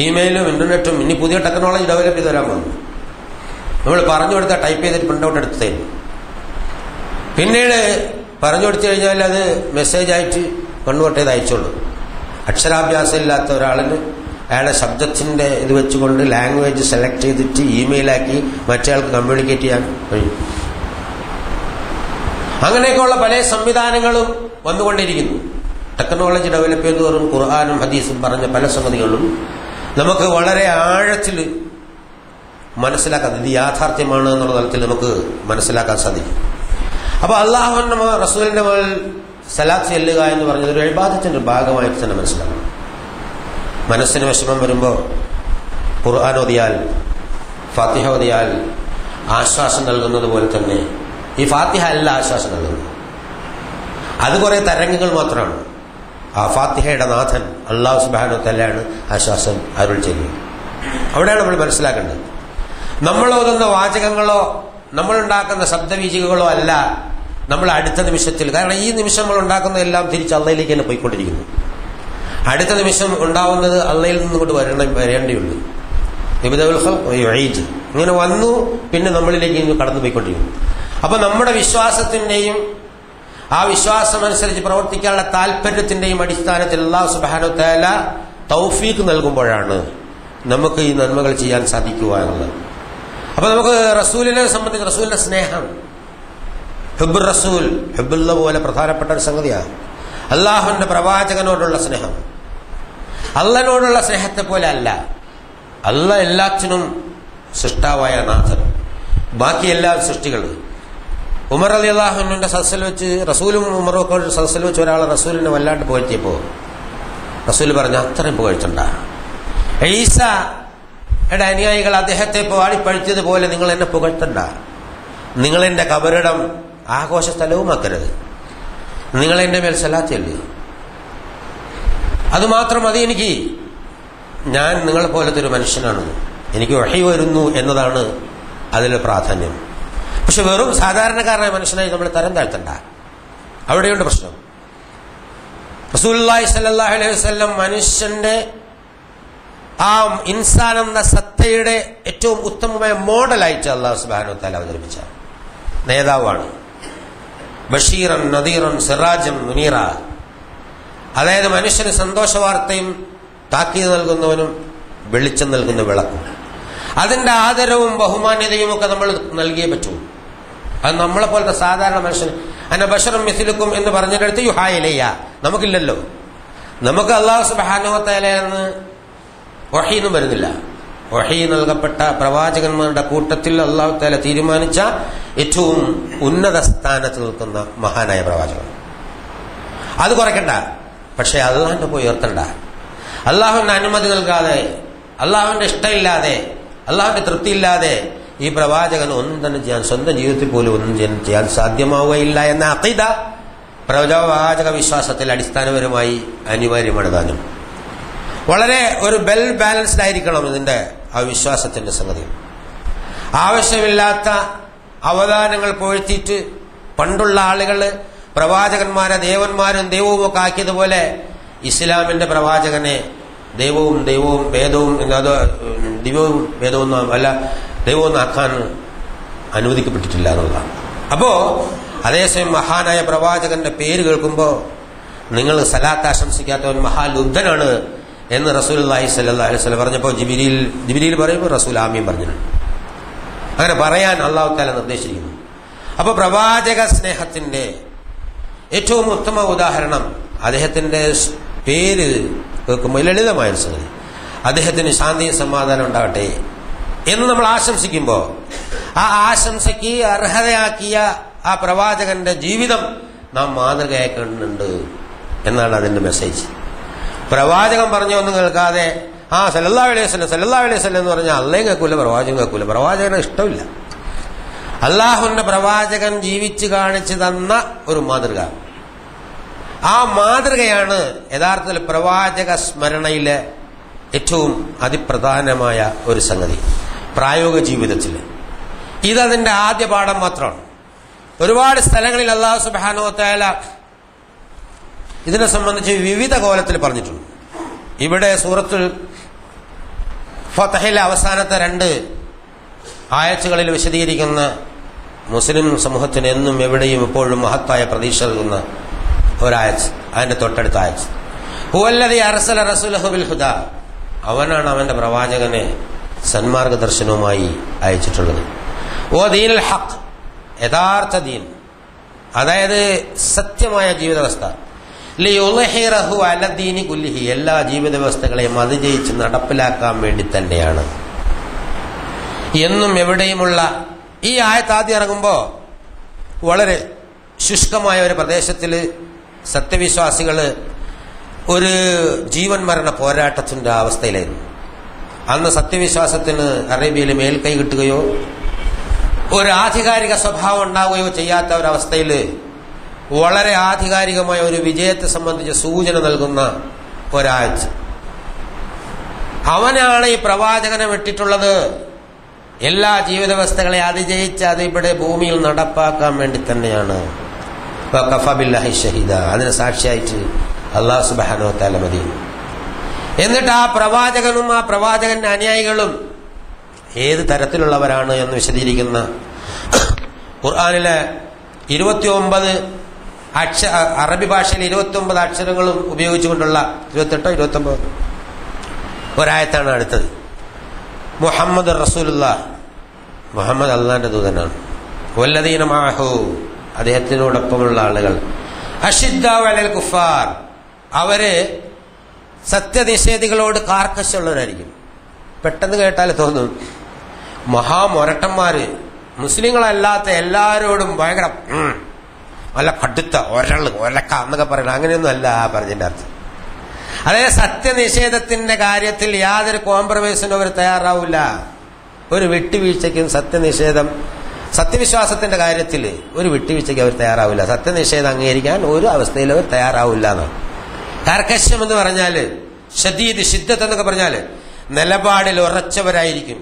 ഇമെയിലും ഇന്റർനെറ്റും ഇനി പുതിയ ടെക്നോളജി ഡെവലപ്പ് ചെയ്ത് വരാൻ വന്നു. നമ്മൾ പറഞ്ഞു കൊടുത്താൽ ടൈപ്പ് ചെയ്തിട്ട് പ്രിന്റ് ഔട്ട് എടുത്ത് തരും. പിന്നീട് പറഞ്ഞു കൊടുത്തു കഴിഞ്ഞാൽ അത് മെസ്സേജായിട്ട് കൺവേർട്ട് ചെയ്ത് അയച്ചോളൂ. അക്ഷരാഭ്യാസം ഇല്ലാത്ത ഒരാളിന് അയാളുടെ ശബ്ദത്തിന്റെ ഇത് വെച്ചുകൊണ്ട് ലാംഗ്വേജ് സെലക്ട് ചെയ്തിട്ട് ഇമെയിലാക്കി മറ്റേയാൾക്ക് കമ്മ്യൂണിക്കേറ്റ് ചെയ്യാൻ കഴിയും. അങ്ങനെയൊക്കെയുള്ള പല സംവിധാനങ്ങളും വന്നുകൊണ്ടിരിക്കുന്നു. ടെക്നോളജി ഡെവലപ്പ് ചെയ്തു വരും. ഖുർആനും ഹദീസും പറഞ്ഞ പല സംഗതികളും നമുക്ക് വളരെ ആഴത്തിൽ മനസ്സിലാക്കാൻ, ഇത് യാഥാർത്ഥ്യമാണ് എന്നുള്ള തലത്തിൽ നമുക്ക് മനസ്സിലാക്കാൻ സാധിക്കും. അപ്പൊ അള്ളാഹുവിന്റെ റസൂലിന്റെ മേൽ സലാത്ത് ചെല്ലുക എന്ന് പറഞ്ഞത് ഒരു ഇബാദത്തിന്റെ ഭാഗമായിട്ട് തന്നെ മനസ്സിലാക്കണം. മനസ്സിന് വിഷമം വരുമ്പോൾ ഖുർആൻ ഓതിയാൽ, ഫാത്തിഹ ഓതിയാൽ ആശ്വാസം നൽകുന്നത് പോലെ തന്നെ ഈ ഫാത്തിഹ അല്ല ആശ്വാസം നൽകുന്നത്. അത് കുറെ തരംഗങ്ങൾ മാത്രമാണ്. ആ ഫാത്തിഹയുടെ നാഥൻ അല്ലാഹു സുബ്ഹാനഹു വ തആലയാണ് ആശ്വാസം അരുൾ ചെയ്യുന്നത്. അവിടെയാണ് നമ്മൾ മനസ്സിലാക്കേണ്ടത്. നമ്മൾ ഓതുന്ന വാചകങ്ങളോ നമ്മളുണ്ടാക്കുന്ന ശബ്ദവീചികകളോ അല്ല നമ്മൾ അടുത്ത നിമിഷത്തിൽ, കാരണം ഈ നിമിഷം നമ്മൾ ഉണ്ടാക്കുന്ന എല്ലാം തിരിച്ച് അള്ളയിലേക്ക് തന്നെ പോയിക്കൊണ്ടിരിക്കുന്നു. അടുത്ത നിമിഷം ഉണ്ടാവുന്നത് അള്ളയിൽ നിന്നും കൊണ്ട് വരേണ്ടിയുള്ളൂ. ഇങ്ങനെ വന്നു പിന്നെ നമ്മളിലേക്ക് കടന്നു പോയിക്കൊണ്ടിരിക്കുന്നു. അപ്പൊ നമ്മുടെ വിശ്വാസത്തിന്റെയും ആ വിശ്വാസമനുസരിച്ച് പ്രവർത്തിക്കാനുള്ള താല്പര്യത്തിന്റെയും അടിസ്ഥാനത്തിൽ അല്ലാഹു സുബ്ഹാനഹു വ തആല തൗഫീഖ് നൽകുമ്പോഴാണ് നമുക്ക് ഈ നന്മകൾ ചെയ്യാൻ സാധിക്കുക എന്നുള്ളത്. അപ്പൊ നമുക്ക് റസൂലിനെ സംബന്ധിച്ച് റസൂലിന്റെ സ്നേഹം, ഹുബ്ബുർ റസൂൽ, ഹുബ്ബുള്ള പോലെ പ്രധാനപ്പെട്ട ഒരു സംഗതിയാണ്. അള്ളാഹുവിന്റെ പ്രവാചകനോടുള്ള സ്നേഹം അള്ളനോടുള്ള സ്നേഹത്തെ പോലെ അല്ല. അള്ള എല്ലാത്തിനും സൃഷ്ടാവായ നാഥൻ, ബാക്കി എല്ലാ സൃഷ്ടികളും. ഉമർ റളിയല്ലാഹു അൻഹുവിന്റെ സദസ്സിൽ വെച്ച് റസൂലും ഉമറും ഒക്കെ സദസ്സിൽ വെച്ച് ഒരാൾ റസൂലിനെ വല്ലാണ്ട് പുകഴ്ത്തിയപ്പോ റസൂൽ പറഞ്ഞു, അത്രയും പുകഴ്ത്തണ്ട. ഈസയുടെ അനുയായികൾ അദ്ദേഹത്തെ പാടിപ്പഴിച്ചതുപോലെ നിങ്ങൾ എന്നെ പുകഴ്ത്തണ്ട. നിങ്ങൾ എന്റെ കബറിടം ആഘോഷ സ്ഥലവുമാക്കരുത്. നിങ്ങൾ എന്റെ മേൽ സലാത്ത് ചൊല്ലുക. അതുമാത്രം മതി എനിക്ക്. ഞാൻ നിങ്ങളെ പോലത്തെ ഒരു മനുഷ്യനാണ്, എനിക്ക് വഹി വരുന്നു എന്നതാണ് അതിലെ പ്രാധാന്യം. പക്ഷെ വെറും സാധാരണക്കാരനായ മനുഷ്യനായി നമ്മൾ തരം താഴ്ത്തണ്ട. അവിടെയുണ്ട് പ്രശ്നം. റസൂലുള്ളാഹി സ്വല്ലല്ലാഹു അലൈഹി വസല്ലം മനുഷ്യന്റെ ആ ഇൻസാൻ എന്ന സത്തയുടെ ഏറ്റവും ഉത്തമമായ മോഡലായിട്ട് അല്ലാഹു സുബ്ഹാനഹു വ തആല അവതരിപ്പിച്ച നേതാവാണ്. ബഷീറൻ നദീറൻ സിറാജൻ മുനീറ, അതായത് മനുഷ്യന് സന്തോഷ വാർത്തയും താക്കീത് നൽകുന്നവനും വെളിച്ചം നൽകുന്ന വിളക്കും. അതിന്റെ ആദരവും ബഹുമാന്യതയും ഒക്കെ നമ്മൾ നൽകിയേ പറ്റൂ. അത് നമ്മളെ പോലത്തെ സാധാരണ മനുഷ്യന് അന ബശറും മിസ്ലുക്കും എന്ന് പറഞ്ഞിടത്ത് യുഹായിലയ്യ നമുക്കില്ലല്ലോ. നമുക്ക് അല്ലാഹു സുബ്ഹാനഹു വ തആലയെന്ന് വഹീന്നും വരുന്നില്ല. വഹീ നൽകപ്പെട്ട പ്രവാചകന്മാരുടെ കൂട്ടത്തിൽ അല്ലാഹു തആല തീരുമാനിച്ച ഏറ്റവും ഉന്നത സ്ഥാനത്ത് നിൽക്കുന്ന മഹാനായ പ്രവാചകൻ. അത് കുറയ്ക്കണ്ട, പക്ഷെ അള്ളാഹിന്റെ പോയി ഉയർത്തണ്ട. അള്ളാഹുവിന്റെ അനുമതി നൽകാതെ, അള്ളാഹുവിന്റെ ഇഷ്ടമില്ലാതെ, അള്ളാഹുവിന്റെ തൃപ്തിയില്ലാതെ ഈ പ്രവാചകൻ ഒന്നും തന്നെ ചെയ്യാൻ, സ്വന്തം ജീവിതത്തിൽ പോലും ഒന്നും ചെയ്യാൻ സാധ്യമാവുകയില്ല എന്ന അഖീദ പ്രവാചക വിശ്വാസത്തിൽ അടിസ്ഥാനപരമായി അനിവാര്യമാണ്. താനും വളരെ ഒരു വെൽ ബാലൻസ്ഡ് ആയിരിക്കണം ഇതിന്റെ ആ വിശ്വാസത്തിന്റെ സംഗതി. ആവശ്യമില്ലാത്ത അവദാനങ്ങൾ പൊഴുത്തിയിട്ട് പണ്ടുള്ള ആളുകൾ പ്രവാചകന്മാരെ ദേവന്മാരും ദൈവവും ഒക്കെ ആക്കിയതുപോലെ ഇസ്ലാമിന്റെ പ്രവാചകനെ ദൈവവും വേദവും ദിവ്യവും വേദവും അല്ല ദൈവവും ആക്കാൻ അനുവദിക്കപ്പെട്ടിട്ടില്ല എന്നുള്ളതാണ്. അപ്പോ അതേസമയം മഹാനായ പ്രവാചകന്റെ പേര് കേൾക്കുമ്പോൾ നിങ്ങൾ സലാത്ത് ആശംസിക്കാത്തവൻ മഹാലുബ്ധനാണ് എന്ന് റസൂലുള്ളാഹി സ്വല്ലല്ലാഹു അലൈഹി വസല്ലം പറഞ്ഞപ്പോൾ ജിബ്രീൽ പറയുമ്പോൾ റസൂൽ ആമീൻ പറഞ്ഞിട്ടുണ്ട്. അങ്ങനെ പറയാൻ അല്ലാഹു തആല നിർദ്ദേശിക്കുന്നു. അപ്പൊ പ്രവാചക സ്നേഹത്തിന്റെ ഏറ്റവും ഉത്തമ ഉദാഹരണം അദ്ദേഹത്തിന്റെ പേര് കേൾക്കുമ്പോൾ ലളിതമായ സംഗതി, അദ്ദേഹത്തിന് ശാന്തിയും സമാധാനം ഉണ്ടാകട്ടെ എന്ന് നമ്മൾ ആശംസിക്കുമ്പോൾ ആ ആശംസയ്ക്ക് അർഹതയാക്കിയ ആ പ്രവാചകന്റെ ജീവിതം നാം മാതൃകയാക്കുന്നുണ്ട് എന്നാണ് അതിന്റെ മെസ്സേജ്. പ്രവാചകൻ പറഞ്ഞ ഒന്നും കേൾക്കാതെ സല്ലല്ലാഹു അലൈഹി വസല്ലം എന്ന് പറഞ്ഞാൽ അള്ളയും കേൾക്കൂല, പ്രവാചകൻ കേൾക്കൂല. പ്രവാചകനെ ഇഷ്ടമില്ല. അള്ളാഹുവിന്റെ പ്രവാചകൻ ജീവിച്ചു കാണിച്ചു തന്ന ഒരു മാതൃക, ആ മാതൃകയാണ് യഥാർത്ഥത്തിൽ പ്രവാചക സ്മരണയിലെ ഏറ്റവും അതിപ്രധാനമായ ഒരു സംഗതി പ്രായോഗിക ജീവിതത്തിൽ. ഇതതിൻ്റെ ആദ്യ പാഠം മാത്രമാണ്. ഒരുപാട് സ്ഥലങ്ങളിൽ അല്ലാഹു സുബ്ഹാനഹു വ തആല ഇതിനെ സംബന്ധിച്ച് വിവിധ കോലത്തിൽ പറഞ്ഞിട്ടുണ്ട്. ഇവിടെ സൂറത്തുൽ ഫത്ഹിലെ അവസാനത്തെ 2 ആയത്തുകളിൽ വിശദീകരിക്കുന്ന മുസ്ലിം സമൂഹത്തിന് എന്നും എവിടെയും എപ്പോഴും മഹത്തായ പ്രതീക്ഷ നൽകുന്ന ഒരായത്ത്, അതിന്റെ തൊട്ടടുത്ത ആയത്ത്, ഹുവല്ലദീ അർസല റസൂലഹു ബിൽ ഹുദാ, അവനാണ് അവന്റെ പ്രവാചകനെ സന്മാർഗ ദർശനവുമായി അയച്ചിട്ടുള്ളത്. ഓ ദീനുൽ ഹഖ്, യഥാർത്ഥ ദീൻ, അതായത് സത്യമായ ജീവിതാവസ്ഥ, ലിയുളിഹിറഹു അലദ്ദീനി കുല്ലിഹി, എല്ലാ ജീവിത വ്യവസ്ഥകളെയും അതിജയിച്ച് നടപ്പിലാക്കാൻ വേണ്ടി തന്നെയാണ്. എന്നും എവിടെയുമുള്ള ഈ ആയത്ത് ആദ്യം ഇറങ്ങുമ്പോൾ വളരെ ശുഷ്കമായ ഒരു പ്രദേശത്തിൽ സത്യവിശ്വാസികൾ ഒരു ജീവൻ മരണ പോരാട്ടത്തിന്റെ അവസ്ഥയിലായിരുന്നു. അന്ന് സത്യവിശ്വാസത്തിന് അറേബ്യയിൽ മേൽക്കൈ കിട്ടുകയോ ഒരു ആധികാരിക സ്വഭാവം ഉണ്ടാവുകയോ ചെയ്യാത്ത ഒരവസ്ഥയിൽ വളരെ ആധികാരികമായ ഒരു വിജയത്തെ സംബന്ധിച്ച് സൂചന നൽകുന്ന ഒരാഴ്ച. അവനാണ് ഈ പ്രവാചകനെ വിട്ടിട്ടുള്ളത് എല്ലാ ജീവിത വ്യവസ്ഥകളെ അതിജയിച്ച് അത് ഇവിടെ ഭൂമിയിൽ നടപ്പാക്കാൻ വേണ്ടി തന്നെയാണ്. വഖഫ ബില്ലാഹി ഷഹീദ, അതിന് സാക്ഷിയായിട്ട് അല്ലാഹു സുബ്ഹാനഹു വ തആല മതി. എന്നിട്ട് ആ പ്രവാചകനും ആ പ്രവാചകന്റെ അനുയായികളും ഏത് തരത്തിലുള്ളവരാണ് എന്ന് വിശദീകരിക്കുന്ന ഖുർആനിലെ 29 അറബി ഭാഷയിൽ 29 അക്ഷരങ്ങളും ഉപയോഗിച്ചുകൊണ്ടുള്ള 28-29 ഒരായത്താണ് അടുത്തത്. മുഹമ്മദ് റസൂലുള്ളാഹ്, മുഹമ്മദ് അള്ളാന്റെ ദൂതനാണ്. വല്ലദീന മഅഹു, അദ്ദേഹത്തിനോടൊപ്പമുള്ള ആളുകൾ. അഷിദ്ദാഉ അലൽ കുഫാർ, അവര് സത്യനിഷേധികളോട് കാർക്കശ്യമുള്ളവരായിരിക്കും. പെട്ടെന്ന് കേട്ടാൽ തോന്നും മഹാമൊരട്ടന്മാര്, മുസ്ലിങ്ങളല്ലാത്ത എല്ലാവരോടും ഭയങ്കര നല്ല കടുത്ത ഒലക്ക എന്നൊക്കെ പറയണം. അങ്ങനെയൊന്നും അല്ല ആ പറഞ്ഞതിന്റെ അർത്ഥം. അതായത് സത്യനിഷേധത്തിന്റെ കാര്യത്തിൽ യാതൊരു കോംപ്രമൈസിനും അവർ തയ്യാറാവില്ല, ഒരു വിട്ടുവീഴ്ചയ്ക്കും. സത്യവിശ്വാസത്തിന്റെ കാര്യത്തിൽ ഒരു വിട്ടുവീഴ്ചയ്ക്ക് അവർ തയ്യാറാവില്ല. സത്യനിഷേധം അംഗീകരിക്കാൻ ഒരു അവസ്ഥയിലും അവർ തയ്യാറാവില്ല എന്നാണ്. കർക്കശ്യം എന്ന് പറഞ്ഞാൽ, ഷദീദ്, ഷിദ്ദത്ത് എന്നൊക്കെ പറഞ്ഞാൽ നിലപാടിൽ ഉറച്ചവരായിരിക്കും.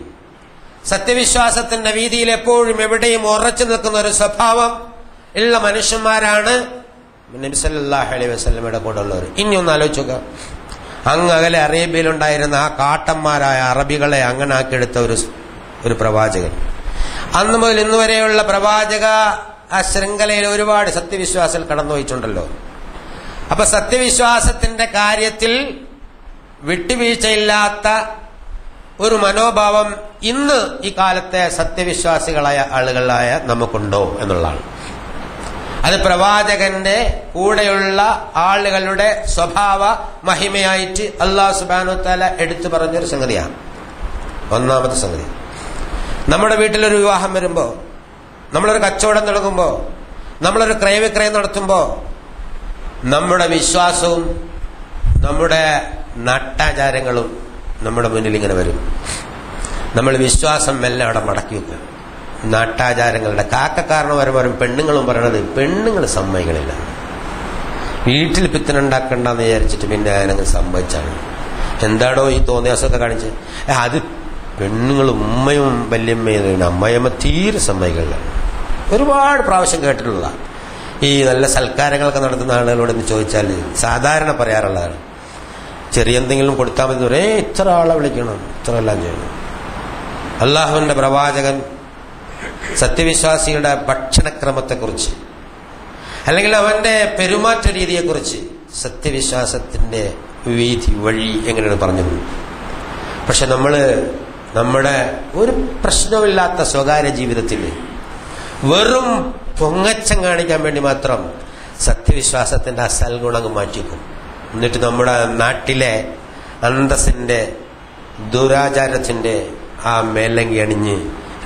സത്യവിശ്വാസത്തിന്റെ വീതിയിൽ എപ്പോഴും എവിടെയും ഉറച്ചു നിൽക്കുന്ന ഒരു സ്വഭാവം ഉള്ള മനുഷ്യന്മാരാണ് നബി സല്ലല്ലാഹു അലൈഹി വസല്ലമയുടെ കൂടെ ഉള്ളവർ. ഇനി ഒന്ന് ആലോചിക്കുക, അങ്ങ് അകലെ അറേബ്യയിലുണ്ടായിരുന്ന ആ കാട്ടന്മാരായ അറബികളെ അങ്ങനെ ആക്കിയെടുത്ത ഒരു പ്രവാചകൻ. അന്ന് മുതൽ ഇന്ന് വരെയുള്ള പ്രവാചക ആ ശൃംഖലയിൽ ഒരുപാട് സത്യവിശ്വാസികൾ കടന്നുപോയിട്ടുണ്ടല്ലോ. അപ്പൊ സത്യവിശ്വാസത്തിന്റെ കാര്യത്തിൽ വിട്ടുവീഴ്ചയില്ലാത്ത ഒരു മനോഭാവം ഇന്ന് ഈ കാലത്തെ സത്യവിശ്വാസികളായ ആളുകളായ നമുക്കുണ്ടോ എന്നുള്ളതാണ്. അത് പ്രവാചകന്റെ കൂടെയുള്ള ആളുകളുടെ സ്വഭാവ മഹിമയായിട്ട് അല്ലാഹു സുബ്ഹാനഹു വ തആല എടുത്തു പറഞ്ഞൊരു സംഗതിയാണ്. ഒന്നാമത്തെ സംഗതി, നമ്മുടെ വീട്ടിലൊരു വിവാഹം വരുമ്പോ, നമ്മളൊരു കച്ചവടം തുടങ്ങുമ്പോ, നമ്മളൊരു ക്രയവിക്രയം നടത്തുമ്പോ നമ്മുടെ വിശ്വാസവും നമ്മുടെ നാട്ടാചാരങ്ങളും നമ്മുടെ മുന്നിൽ ഇങ്ങനെ വരും. നമ്മൾ വിശ്വാസം എല്ലാം അവിടെ മടക്കി വെക്കും. നാട്ടാചാരങ്ങളുടെ കാക്കക്കാരന് വരും പെണ്ണുങ്ങളും പറയണത് പെണ്ണുങ്ങൾ സമ്മതിക്കണില്ല, വീട്ടിൽ പിത്തനുണ്ടാക്കണ്ടെന്ന് വിചാരിച്ചിട്ട് പിന്നെ അതിനങ്ങ് സമ്മതിച്ചാണ്. എന്താടോ ഈ തോന്നിയാസമൊക്കെ കാണിച്ച്, അത് പെണ്ണുങ്ങൾ ഉമ്മയും വല്യമ്മയും, അമ്മയമ്മ തീരെ സമ്മതിക്കില്ല. ഒരുപാട് പ്രാവശ്യം കേട്ടിട്ടുള്ളതാണ്. ഈ നല്ല സൽക്കാരങ്ങളൊക്കെ നടത്തുന്ന ആളുകളോട് എന്ന് ചോദിച്ചാൽ സാധാരണ പറയാറുള്ളതാണ്, ചെറിയ എന്തെങ്കിലും കൊടുത്താൽ മതി, ഇത്ര ആളെ വിളിക്കണം, ഇത്ര എല്ലാം ചെയ്യണം. അള്ളാഹുവിന്റെ പ്രവാചകൻ സത്യവിശ്വാസിയുടെ ഭക്ഷണക്രമത്തെക്കുറിച്ച് അല്ലെങ്കിൽ അവന്റെ പെരുമാറ്റ രീതിയെക്കുറിച്ച് സത്യവിശ്വാസത്തിന്റെ വീതി വഴി എങ്ങനെയാണ് പറഞ്ഞത്. പക്ഷെ നമ്മുടെ ഒരു പ്രശ്നമില്ലാത്ത സ്വകാര്യ ജീവിതത്തിൽ വെറും പൊങ്ങച്ചം കാണിക്കാൻ വേണ്ടി മാത്രം സത്യവിശ്വാസത്തിന്റെ അസൽഗുണങ്ങൾ മാറ്റിക്കും. എന്നിട്ട് നമ്മുടെ നാട്ടിലെ അന്തസ്സിന്റെ ദുരാചാരത്തിന്റെ ആ മേലങ്കി അണിഞ്ഞ്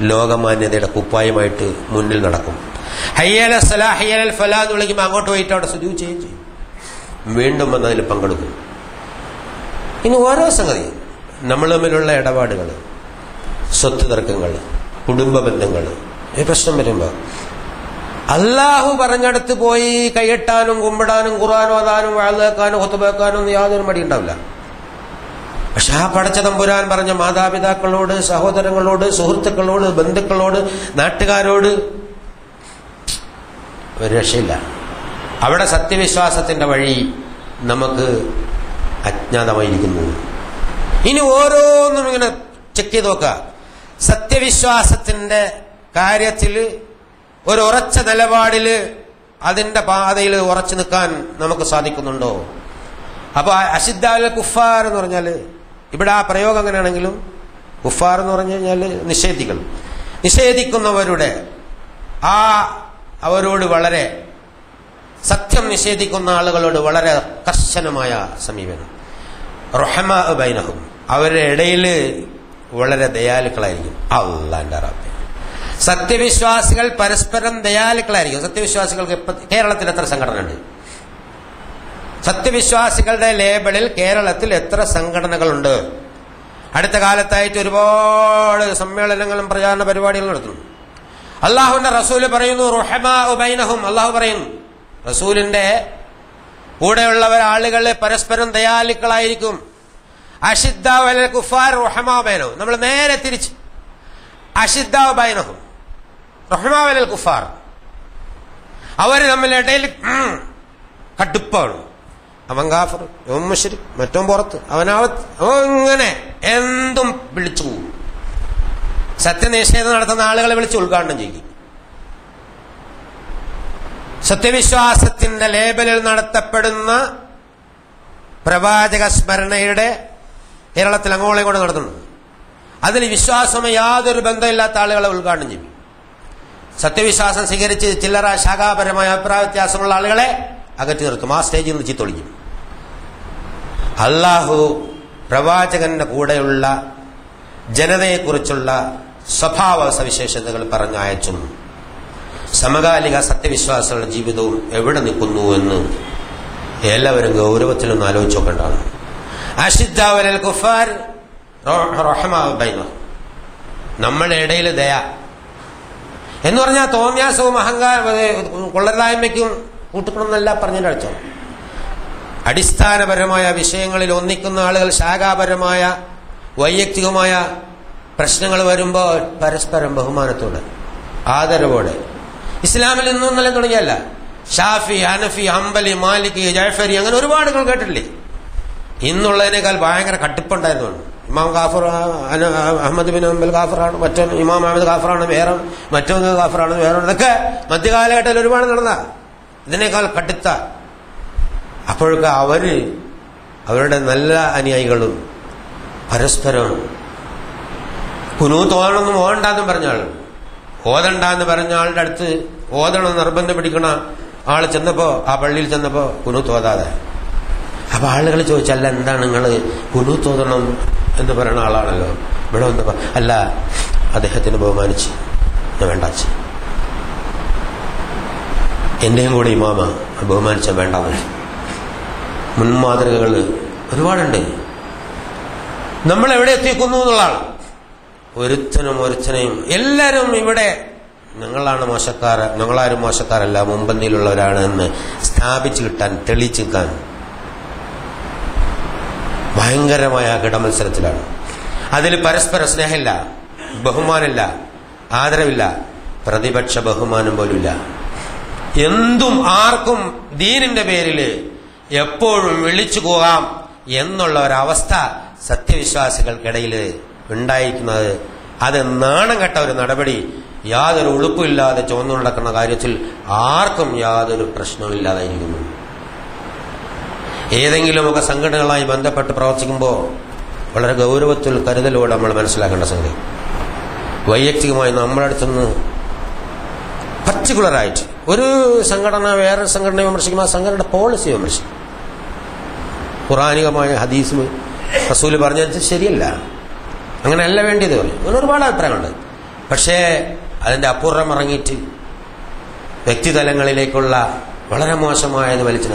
ലോകമാന്യതയുടെ കുപ്പായമായിട്ട് മുന്നിൽ നടക്കും. ഹയ്യല സലാ ഹയ്യൽ ഫലാ എന്ന് വിളിക്കുമ്പോൾ അങ്ങോട്ട് പോയിട്ട് അവിടെ സുജൂദ് ചെയ്യും, വീണ്ടും വന്ന് അതിൽ പങ്കെടുക്കും. ഇനി ഓരോ സംഗതി, നമ്മൾ തമ്മിലുള്ള ഇടപാടുകൾ, സ്വത്ത് തർക്കങ്ങൾ, കുടുംബ ബന്ധങ്ങൾ, ഈ പ്രശ്നം വരുമ്പോൾ അള്ളാഹു പറഞ്ഞെടുത്ത് പോയി കൈയെട്ടാനും കുമ്പിടാനും ഖുർആൻ ഓതാനും വഅദ് കേൾക്കാനും ഖുതുബ കേൾക്കാനും ഒന്നും യാതൊരു മടി ഉണ്ടാവില്ല. പക്ഷെ ആ പടച്ച തമ്പുരാൻ പറഞ്ഞ മാതാപിതാക്കളോട്, സഹോദരങ്ങളോട്, സുഹൃത്തുക്കളോട്, ബന്ധുക്കളോട്, നാട്ടുകാരോട് ഒരു രക്ഷയില്ല. അവിടെ സത്യവിശ്വാസത്തിന്റെ വഴി നമുക്ക് അജ്ഞാതമായിരിക്കുന്നു. ഇനി ഓരോന്നും ഇങ്ങനെ ചെക്ക് ചെയ്ത് നോക്കുക. സത്യവിശ്വാസത്തിന്റെ കാര്യത്തിൽ ഒരു ഉറച്ച നിലപാടില്, അതിന്റെ പാതയിൽ ഉറച്ചു നിൽക്കാൻ നമുക്ക് സാധിക്കുന്നുണ്ടോ? അപ്പൊ അശിദ്ദാൽ കുഫാർ എന്ന് പറഞ്ഞാല്, ഇവിടെ ആ പ്രയോഗം അങ്ങനെയാണെങ്കിലും കുഫാർ എന്ന് പറഞ്ഞു കഴിഞ്ഞാല് നിഷേധിക്കുന്നവരുടെ അവരോട് വളരെ, സത്യം നിഷേധിക്കുന്ന ആളുകളോട് വളരെ കർശനമായ സമീപനം. റഹമാ ബൈനഹും, അവരുടെ ഇടയിൽ വളരെ ദയാലുക്കളായിരിക്കും. അല്ലാഹുവിന്റെ റബ്ബേ, സത്യവിശ്വാസികൾ പരസ്പരം ദയാലുക്കളായിരിക്കും. സത്യവിശ്വാസികൾക്ക് കേരളത്തിൽ എത്ര സംഘടന ഉണ്ട്? സത്യവിശ്വാസികളുടെ ലേബലിൽ കേരളത്തിൽ എത്ര സംഘടനകളുണ്ട്? അടുത്ത കാലത്തായിട്ട് ഒരുപാട് സമ്മേളനങ്ങളും പ്രചാരണ പരിപാടികളും നടത്തുന്നു. അള്ളാഹുവിന്റെ റസൂല് പറയുന്നു റുഹമാ ബൈനഹും, അള്ളാഹു പറയുന്നു റസൂലിന്റെ കൂടെയുള്ളവർ ആളുകൾ പരസ്പരം ദയാലുക്കളായിരിക്കും. അഷിദ്ദാ വലൽ കുഫാർ റുഹമാ ബൈനഹും, നമ്മൾ നേരെ തിരിച്ച് അഷിദ്ദാ ബൈനഹും റുഹമാ വലൽ കുഫാർ, അവർ തമ്മിൽ ഇടയിൽ കടുപ്പാണ്. അവൻ കാഫർ, അവൻ മുശ്രിക്, മറ്റവൻ പുറത്ത്, അവനാവത്ത്, അങ്ങനെ എന്തും വിളിച്ചു പോകും. സത്യനിഷേധം നടത്തുന്ന ആളുകളെ വിളിച്ച് ഉദ്ഘാടനം ചെയ്യും. സത്യവിശ്വാസത്തിന്റെ ലേബലിൽ നടത്തപ്പെടുന്ന പ്രവാചക സ്മരണയുടെ കേരളത്തിൽ അങ്ങോളം കൊണ്ട് നടത്തുന്നു. അതിൽ വിശ്വാസമേ യാതൊരു ബന്ധമില്ലാത്ത ആളുകളെ ഉദ്ഘാടനം ചെയ്യും. സത്യവിശ്വാസം സ്വീകരിച്ച് ചില്ലറ ശാഖാപരമായ അഭിപ്രായ വ്യത്യാസമുള്ള ആളുകളെ അകറ്റി നിർത്തും. ആ സ്റ്റേജിൽ നിന്ന് ചീത്തൊളിക്കും. അള്ളാഹു പ്രവാചകന്റെ കൂടെയുള്ള ജനതയെക്കുറിച്ചുള്ള സ്വഭാവ സവിശേഷതകൾ പറഞ്ഞയച്ചും സമകാലിക സത്യവിശ്വാസികളുടെ ജീവിതവും എവിടെ നിൽക്കുന്നു എന്ന് എല്ലാവരും ഗൗരവത്തിലൊന്ന് ആലോചിച്ച് നോക്കേണ്ടതാണ്. അഷിദ്ദാ വലൽ കുഫാർ റഹമാ ബൈനഹും, നമ്മുടെ ഇടയിൽ ദയ എന്ന് പറഞ്ഞാൽ തോമ്യാസവും കൊള്ളരായ്മയ്ക്കും കൂട്ടുക്കണമെന്നല്ല പറഞ്ഞതിന്റെ അർത്ഥം. അടിസ്ഥാനപരമായ വിഷയങ്ങളിൽ ഒന്നിക്കുന്ന ആളുകൾ ശാഖാപരമായ വൈയക്തികമായ പ്രശ്നങ്ങൾ വരുമ്പോൾ പരസ്പരം ബഹുമാനത്തോടെ, ആദരവോടെ. ഇസ്ലാമിൽ നിന്നും നല്ല തുടങ്ങിയല്ല. ഷാഫി, ഹനഫി, ഹംബലി, മാലിക്, ജഅഫരി, അങ്ങനെ ഒരുപാട് കേട്ടില്ലേ? ഇന്നുള്ളതിനേക്കാൾ ഭയങ്കര കട്ടിപ്പുണ്ടായിരുന്നു. ഇമാം ഗാഫർ, അഹമ്മദ് ബിൻ ഹംബൽ ഗാഫറാണ്, മറ്റോ ഇമാം അഹമ്മദ് ഗാഫറാണ് വേറെ, മറ്റൊന്ന് ഗാഫറാണ് വേറെ. ഇതൊക്കെ മധ്യകാലഘട്ടത്തിൽ ഒരുപാട് നടന്ന ഇതിനേക്കാൾ കടുത്ത. അപ്പോഴൊക്കെ അവരുടെ നല്ല അനുയായികളും പരസ്പരം കുനൂത്ത് ഓതണമെന്നും ഓടണ്ടെന്നും പറഞ്ഞ ആൾ, ഓതണ്ടെന്ന് പറഞ്ഞ ആളുടെ അടുത്ത് ഓതണം നിർബന്ധം പിടിക്കണ ആള് ചെന്നപ്പോ, ആ പള്ളിയിൽ ചെന്നപ്പോ കുനൂത്ത് ഓതാതെ. അപ്പൊ ആളുകൾ ചോദിച്ചല്ല, എന്താണ് നിങ്ങൾ കുനൂത്ത് ഓതണം എന്ന് പറയുന്ന ആളാണല്ലോ, ഇവിടെ വന്നപ്പോ അല്ല, അദ്ദേഹത്തിന് ബഹുമാനിച്ച് ഞാൻ വേണ്ടാച്ച്, എന്റെയും കൂടെ ഇമാമ ബഹുമാനിച്ച വേണ്ടാന്ന്. മുൻമാതൃകകൾ ഒരുപാടുണ്ട്. നമ്മൾ എവിടെ എത്തിക്കുന്നു എന്നുള്ളതാണ്. ഒരുത്തനെയും എല്ലാവരും ഇവിടെ ഞങ്ങളാണ് മോശക്കാർ, ഞങ്ങളാരും മോശക്കാരല്ല, മുൻപന്തിയിലുള്ളവരാണ് എന്ന് സ്ഥാപിച്ചു കിട്ടാൻ, തെളിയിച്ചു കിട്ടാൻ ഭയങ്കരമായ കിടമത്സരത്തിലാണ്. അതിൽ പരസ്പര സ്നേഹമില്ല, ബഹുമാനമില്ല, ആദരവില്ല, പ്രതിപക്ഷ ബഹുമാനം പോലുമില്ല. എന്തും ആർക്കും ദീനിന്റെ പേരില് എപ്പോഴും വിളിച്ചു പോകാം എന്നുള്ള ഒരവസ്ഥ സത്യവിശ്വാസികൾക്കിടയിൽ ഉണ്ടായിരിക്കുന്നത്, അത് നാണം കെട്ട ഒരു നടപടി. യാതൊരു ഉളുപ്പില്ലാതെ ചുവന്നു നടക്കുന്ന കാര്യത്തിൽ ആർക്കും യാതൊരു പ്രശ്നമില്ലാതായിരിക്കുന്നു. ഏതെങ്കിലുമൊക്കെ സംഘടനകളായി ബന്ധപ്പെട്ട് പ്രവർത്തിക്കുമ്പോൾ വളരെ ഗൗരവത്തിൽ കരുതലോടെ നമ്മൾ മനസ്സിലാക്കേണ്ട സംഗതി, വൈയക്തികമായി നമ്മുടെ അടുത്തുനിന്ന് പർട്ടിക്കുലറായിട്ട് ഒരു സംഘടന വേറൊരു സംഘടനയെ വിമർശിക്കുമ്പോൾ ആ സംഘടനയുടെ പോളിസി വിമർശിക്കും. ഖുറാനികമായ ഹദീസ് റസൂല് പറഞ്ഞത് ശരിയല്ല, അങ്ങനെയല്ല വേണ്ടിയത് പറയും. അങ്ങനെ ഒരുപാട് അഭിപ്രായമുണ്ട്. പക്ഷേ അതിന്റെ അപ്പുറം ഇറങ്ങിയിട്ട് വ്യക്തിതലങ്ങളിലേക്കുള്ള വളരെ മോശമായത് വലിച്ചു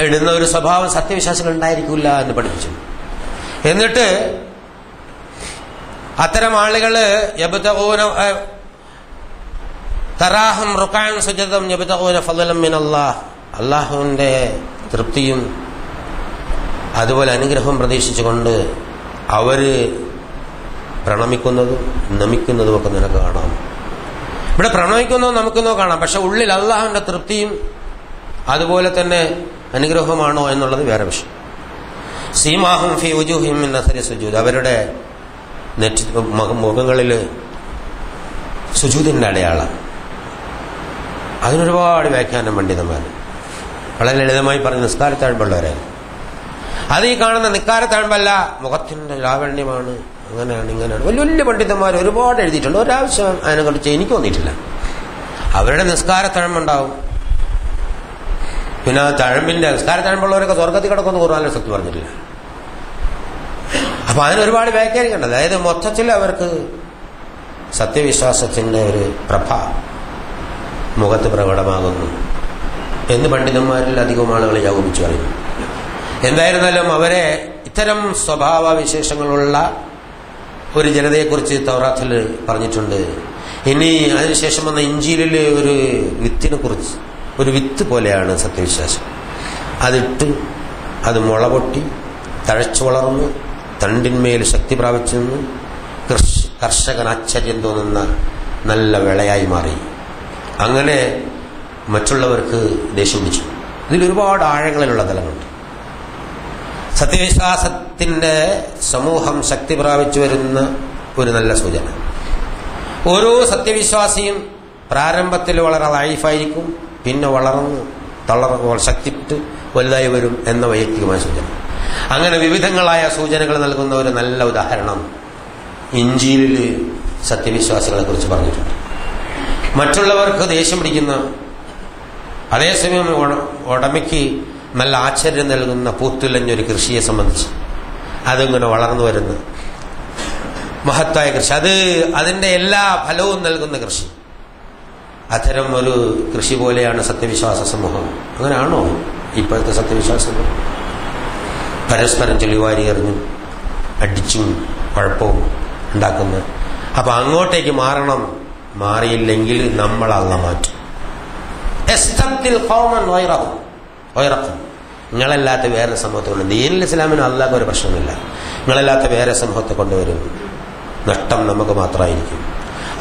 ഇടുന്ന ഒരു സ്വഭാവം സത്യവിശ്വാസികൾ ഉണ്ടായിരിക്കില്ല എന്ന് പഠിപ്പിച്ചു. എന്നിട്ട് അത്തരം ആളുകള് തറാഹും റുക്അൻ സുജദം യബ്തഗൂന ഫളലൻ മിനല്ലാഹ്, അല്ലാഹുവിന്റെ തൃപ്തിയും അതുപോലെ അനുഗ്രഹവും പ്രതീക്ഷിച്ചുകൊണ്ട് അവർ പ്രണമിക്കുന്നതും നമിക്കുന്നതുമൊക്കെ നിനക്ക് കാണാം. ഇവിടെ പ്രണമിക്കുന്നതോ നമിക്കുന്നതോ കാണാം, പക്ഷെ ഉള്ളിൽ അള്ളാഹുവിന്റെ തൃപ്തിയും അതുപോലെ തന്നെ അനുഗ്രഹമാണോ എന്നുള്ളത് വേറെ വിഷയം. സീമാഹും ഫി വുജൂഹിഹിം മിൻ അസരി സുജൂദ്, അവരുടെ മുഖങ്ങളിൽ സുജൂദിന്റെ അടയാളം. അതിനൊരുപാട് വ്യാഖ്യാനം പണ്ഡിതന്മാർ വളരെ ലളിതമായി പറഞ്ഞ് നിസ്കാരത്താഴ്മ്പുള്ളവരായിരുന്നു. അത് ഈ കാണുന്ന നിസ്കാരത്താഴ്മ്പല്ല, മുഖത്തിന്റെ ലാവണ്യമാണ്, അങ്ങനെയാണ് ഇങ്ങനെയാണ്. വലിയ വലിയ പണ്ഡിതന്മാർ ഒരുപാട് എഴുതിയിട്ടുണ്ട്. ഒരാവശ്യം അതിനെ കുറിച്ച് എനിക്ക് തോന്നിയിട്ടില്ല. അവരുടെ നിസ്കാരത്തഴമ്പുണ്ടാവും. പിന്നെ തഴമ്പിന്റെ നിസ്കാരത്തഴമ്പുള്ളവരൊക്കെ സ്വർഗത്തിൽ കിടക്കുമെന്ന് ഖുർആനിൽ സത്യം പറഞ്ഞിട്ടില്ല. അപ്പൊ അതിനൊരുപാട് വ്യാഖ്യാനിക്കേണ്ട. അതായത് മൊത്തത്തിൽ അവർക്ക് സത്യവിശ്വാസത്തിന്റെ ഒരു പ്രഭ മുഖത്ത് പ്രകടമാകുന്നു എന്ന് പണ്ഡിതന്മാരിൽ അധികം ആളുകൾ യാഗോപിച്ചു പറയുന്നു. എന്തായിരുന്നാലും അവരെ ഇത്തരം സ്വഭാവ വിശേഷങ്ങളുള്ള ഒരു ജനതയെക്കുറിച്ച് തൗറാത്തിൽ പറഞ്ഞിട്ടുണ്ട്. ഇനി അതിനുശേഷം വന്ന ഇഞ്ചീലിലെ ഒരു വിത്തിനെ കുറിച്ച്, ഒരു വിത്ത് പോലെയാണ് സത്യവിശ്വാസം. അതിട്ട് അത് മുളപൊട്ടി തഴച്ചു വളർന്ന് തണ്ടിന്മേൽ ശക്തി പ്രാപിച്ചു നിന്ന് കർഷകൻ ആശ്ചര്യം തോന്നുന്ന നല്ല വിളയായി മാറി. അങ്ങനെ മറ്റുള്ളവർക്ക് ദേഷ്യം പിടിച്ചു. ഇതിലൊരുപാട് ആഴങ്ങളിലുള്ള തലമുണ്ട്. സത്യവിശ്വാസത്തിന്റെ സമൂഹം ശക്തി പ്രാപിച്ചു വരുന്ന ഒരു നല്ല സൂചന. ഓരോ സത്യവിശ്വാസിയും പ്രാരംഭത്തിൽ വളരെ ലൈഫായിരിക്കും, പിന്നെ വളർന്ന് ശക്തിപ്പെട്ട് വലുതായി വരും എന്ന വൈയക്തികമായ സൂചന. അങ്ങനെ വിവിധങ്ങളായ സൂചനകൾ നൽകുന്ന ഒരു നല്ല ഉദാഹരണം ഇഞ്ചീലിൽ സത്യവിശ്വാസികളെ കുറിച്ച് പറഞ്ഞിട്ടുണ്ട്. മറ്റുള്ളവർക്ക് ദേഷ്യം പിടിക്കുന്ന, അതേസമയം ഉടമയ്ക്ക് നല്ല ആശ്ചര്യം നൽകുന്ന പൂത്തുലഞ്ഞൊരു കൃഷിയെ സംബന്ധിച്ച് അതിങ്ങനെ വളർന്നു വരുന്ന മഹത്തായ കൃഷി, അതിന്റെ എല്ലാ ഫലവും നൽകുന്ന കൃഷി. അത്തരം ഒരു കൃഷി പോലെയാണ് സത്യവിശ്വാസ സമൂഹം. അങ്ങനെയാണോ ഇപ്പോഴത്തെ സത്യവിശ്വാസം? പരസ്പരം ചെളിവാരി എറിഞ്ഞും അടിച്ചും കുഴപ്പവും ഉണ്ടാക്കുന്നത്. അപ്പൊ അങ്ങോട്ടേക്ക് മാറണം. മാറിയില്ലെങ്കിൽ നമ്മളല്ല മാറ്റും. നിങ്ങളല്ലാത്ത വേറെ സമൂഹത്തെ കൊണ്ട്, ദീനുൽ ഇസ്ലാമിന് അല്ലാത്ത ഒരു പ്രശ്നമില്ല, നിങ്ങളല്ലാത്ത വേറെ സമൂഹത്തെ കൊണ്ടുവരും. നഷ്ടം നമുക്ക് മാത്രമായിരിക്കും.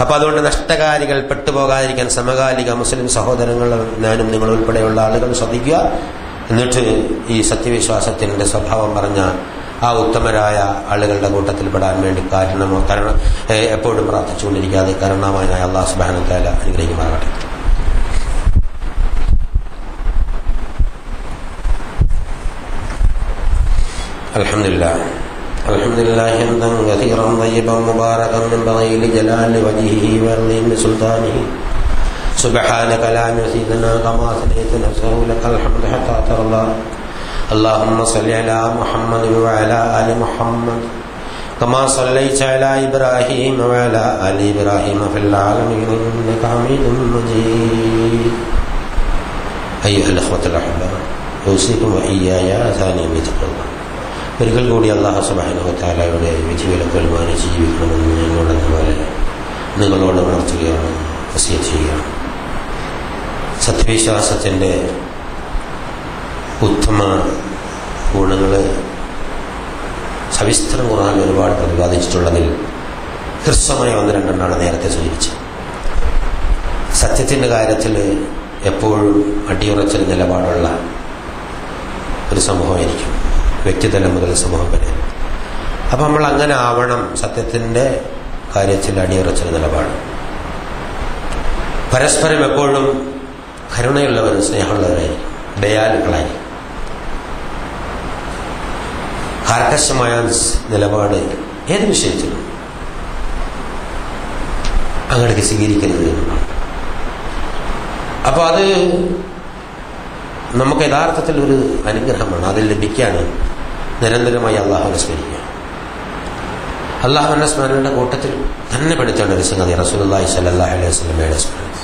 അപ്പൊ അതുകൊണ്ട് നഷ്ടകാരികൾ പെട്ടുപോകാതിരിക്കാൻ സമകാലിക മുസ്ലിം സഹോദരങ്ങൾ, ഞാനും നിങ്ങൾ ഉൾപ്പെടെയുള്ള ആളുകൾ ശ്രദ്ധിക്കുക. എന്നിട്ട് ഈ സത്യവിശ്വാസത്തിന്റെ സ്വഭാവം പറഞ്ഞ ആ ഉത്തമരായ ആളുകളുടെ കൂട്ടത്തിൽ പെടാൻ വേണ്ടി കാരണം എപ്പോഴും പ്രാർത്ഥിച്ചുകൊണ്ടിരിക്കാതെ കരുണാമയനായ അല്ലാഹു സുബ്ഹാനഹു വ തആല അനുഗ്രഹിക്കുമാറാകട്ടെ. അൽഹംദുലില്ലാഹി ഹംദൻ കസീറൻ തയ്യിബൻ മുബാറകൻ യൻബഗി ലിജലാലി വജ്ഹിഹി വഅളീമി സുൽത്താനിഹി സുബ്ഹാനക ലാ നസീദനാ കമാ സനൈത നഫ്സഹു ലക്കൽ ഹംദു ഹത്താ തർളാ. اللهم صل على محمد وعلى آل محمد كما صليت على إبراهيم وعلى آل إبراهيم في العالمين إنك حميد مجيد. أيها الأخوة الأحباء أوصيكم وإياي ثانيا بتقوى الله. ഒരിക്കൽ കൂടി അല്ലാഹു സുബ്ഹാനഹു വ തആലയുടെ വിധിവിലക്കുകൾ മാനിച്ച് ജീവിക്കണമെന്ന് എന്നോടെന്നപോലെ നിങ്ങളോട് ഉണർത്തുകയാണ്, വസിയത്ത് ചെയ്യുകയാണ്. സത്യവിശ്വാസത്തിൻ്റെ ഉത്തമ ഗുണങ്ങൾ സവിസ്തരം ഖുർആൻ ഒരുപാട് പ്രതിപാദിച്ചിട്ടുള്ളതിൽ ഹ്രസ്വമായ ഒന്ന് രണ്ടെണ്ണമാണ് നേരത്തെ സൂചിപ്പിച്ചത്. സത്യത്തിൻ്റെ കാര്യത്തിൽ എപ്പോഴും അടിയുറച്ചൊരു നിലപാടുള്ള ഒരു സമൂഹമായിരിക്കും, വ്യക്തിതലം മുതൽ സമൂഹം വരെ. അപ്പം നമ്മൾ അങ്ങനെ ആവണം. സത്യത്തിൻ്റെ കാര്യത്തിൽ അടിയുറച്ചൊരു നിലപാട്, പരസ്പരം എപ്പോഴും കരുണയുള്ളവരും സ്നേഹമുള്ളവരായിരിക്കും, ദയാലുക്കളായി. കർക്കശമായ നിലപാട് ഏത് വിഷയത്തിലും അങ്ങോട്ടേക്ക് സ്വീകരിക്കരുത്. അപ്പോൾ അത് നമുക്ക് യഥാർത്ഥത്തിൽ ഒരു അനുഗ്രഹമാണ്. അതിൽ ലഭിക്കാൻ നിരന്തരമായി അള്ളാഹുവിനെ സ്മരിക്കുക. അള്ളാഹുവിന്റെ സ്മരണയുടെ കൂട്ടത്തിൽ തന്നെ പെടുത്തേണ്ട ഒരു സംഗതി റസൂലുള്ളാഹി സ്വല്ലല്ലാഹു അലൈഹി വസല്ലമയുടെ സ്മരണ,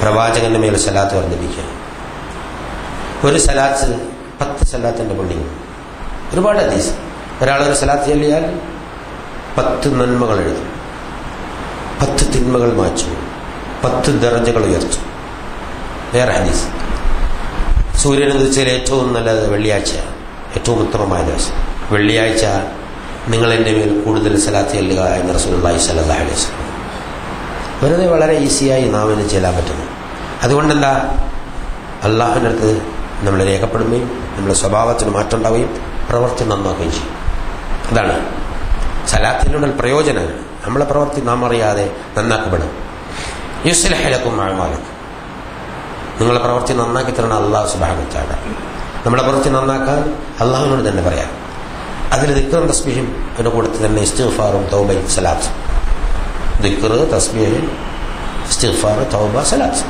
പ്രവാചകന്റെ മേൽ സലാത്ത് വർദ്ധിപ്പിക്കുക. ഒരു സലാത്ത് 10 സലാത്തിന്റെ പുണ്യം. ഒരുപാട് ഹദീസ്. ഒരാളൊരു സലാത്ത് ചൊല്ലിയാൽ 10 നന്മകൾ എഴുതും, 10 തിന്മകൾ മാച്ചു, 10 ദർജകൾ ഉയർത്തും. വേറെ ഹദീസ്, സൂര്യൻ ഉദിച്ചതിൽ ഏറ്റവും നല്ലത് വെള്ളിയാഴ്ച, ഏറ്റവും ഉത്തമമായ ദിവസം. വെള്ളിയാഴ്ച നിങ്ങൾ എൻ്റെ മേൽ കൂടുതൽ സലാത്ത് ചൊല്ലുക എന്ന് റസൂലുള്ളാഹി സ്വല്ലല്ലാഹു അലൈഹി വസല്ലം. വെറുതെ വളരെ ഈസിയായി നാവിന് ചെല്ലാൻ പറ്റുന്നു. അതുകൊണ്ടെന്താ, അള്ളാഹുവിൻ്റെ അടുത്ത് നമ്മൾ രേഖപ്പെടുകയും നമ്മുടെ സ്വഭാവത്തിന് മാറ്റം ഉണ്ടാവുകയും പ്രവൃത്തി നന്നാക്കുകയും ചെയ്യും. അതാണ് സലാത്തിനുള്ള പ്രയോജനം. നമ്മളെ പ്രവൃത്തി നാം അറിയാതെ നന്നാക്കപ്പെടും. യുസ്ലിഹ് ലക്കും അഅ്മാലക്കും, നിങ്ങളെ പ്രവൃത്തി നന്നാക്കി തരണം അള്ളാഹു സുബ്ഹാനഹു വ തആല. നമ്മുടെ പ്രവൃത്തി നന്നാക്കാൻ അള്ളാഹുവിനോട് തന്നെ പറയാം. അതിൽ ദിക്റും തസ്ബീഹും അതിൻ്റെ കൂടെ തന്നെ ഇസ്തിഗ്ഫാറും തൗബയും സലാത്ത്. ദിക്ർ, തസ്ബീഹ്, ഇസ്തിഗ്ഫാർ, തൗബ, സലാത്ത്.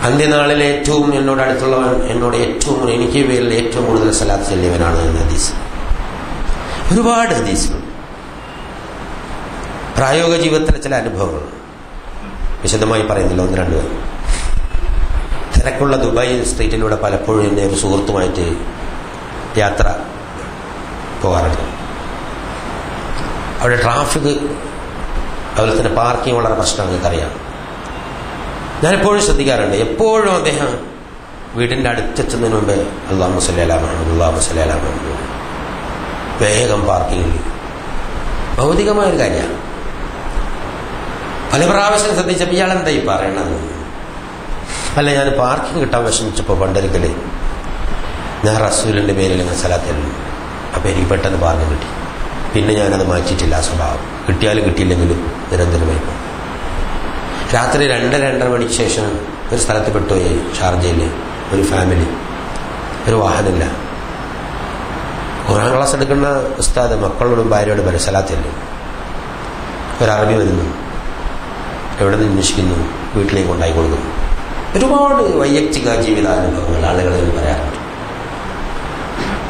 അന്ത്യനാളിൽ ഏറ്റവും എന്നോട് അടുത്തുള്ളവൻ എന്നോട് എനിക്ക് പേരിൽ ഏറ്റവും കൂടുതൽ സലാത്ത് ചൊല്ലിയവനാണ് എന്ന ഹദീസ്. ഒരുപാട് ഹദീസുകൾ. പ്രായോഗിക ജീവിതത്തിലെ ചില അനുഭവങ്ങൾ വിശദമായി പറയുന്നില്ല, ഒന്ന് രണ്ട് പേർ. തിരക്കുള്ള ദുബായ് സ്ട്രീറ്റിലൂടെ പലപ്പോഴും എന്നെ ഒരു സുഹൃത്തുമായിട്ട് യാത്ര പോകാറുണ്ട്. അവിടെ ട്രാഫിക്, അതുപോലെ തന്നെ പാർക്കിംഗ് വളരെ പ്രശ്നമാണ്, നിങ്ങൾക്കറിയാം. ഞാനെപ്പോഴും ശ്രദ്ധിക്കാറുണ്ട്. എപ്പോഴും അദ്ദേഹം വീടിൻ്റെ അടുത്തെത്തുന്നതിന് മുമ്പ് അല്ലാഹുമ്മ സ്വല്ലി അലാ മുഹമ്മദ്, അല്ലാഹുമ്മ സ്വല്ലി അലാ മുഹമ്മദ്, വേഗം പാർക്കിങ്ങിൽ. ഭൗതികമായൊരു കാര്യമാണ്. പല പ്രാവശ്യം ശ്രദ്ധിച്ചപ്പോൾ ഇയാളെന്തായി പറയണത്. അല്ല, ഞാൻ പാർക്കിംഗ് കിട്ടാൻ വിഷമിച്ചപ്പോൾ പണ്ടൊരിക്കൽ ഞാൻ റസൂലിൻ്റെ പേരിൽ ഞാൻ സലാത്തുന്നു. അപ്പോൾ എനിക്ക് പെട്ടെന്ന് പാർക്കിംഗ് കിട്ടി. പിന്നെ ഞാനത് മാറ്റിയിട്ടില്ല. ആ സ്വഭാവം കിട്ടിയാലും കിട്ടിയില്ലെങ്കിലും നിരന്തരമായി പോകും. രാത്രി 2-2:30 മണിക്ക് ശേഷം ഒരു സ്ഥലത്ത് പെട്ടുപോയി, ഷാർജയിൽ. ഒരു ഫാമിലി, ഒരു വാഹനമില്ല. ഖുർആൻ ക്ലാസ് എടുക്കുന്ന ഉസ്താദ് മക്കളോടും ഭാര്യയോടും പറയും സലാത്തില്ല. ഒരറബി വരുന്നു, എവിടെ നിന്ന് അന്വേഷിക്കുന്നു, വീട്ടിലേക്ക് കൊണ്ടായി കൊടുക്കുന്നു. ഒരുപാട് വൈയക്തിക ജീവിതാനുഭവങ്ങൾ ആളുകളിൽ പറയാറുണ്ട്.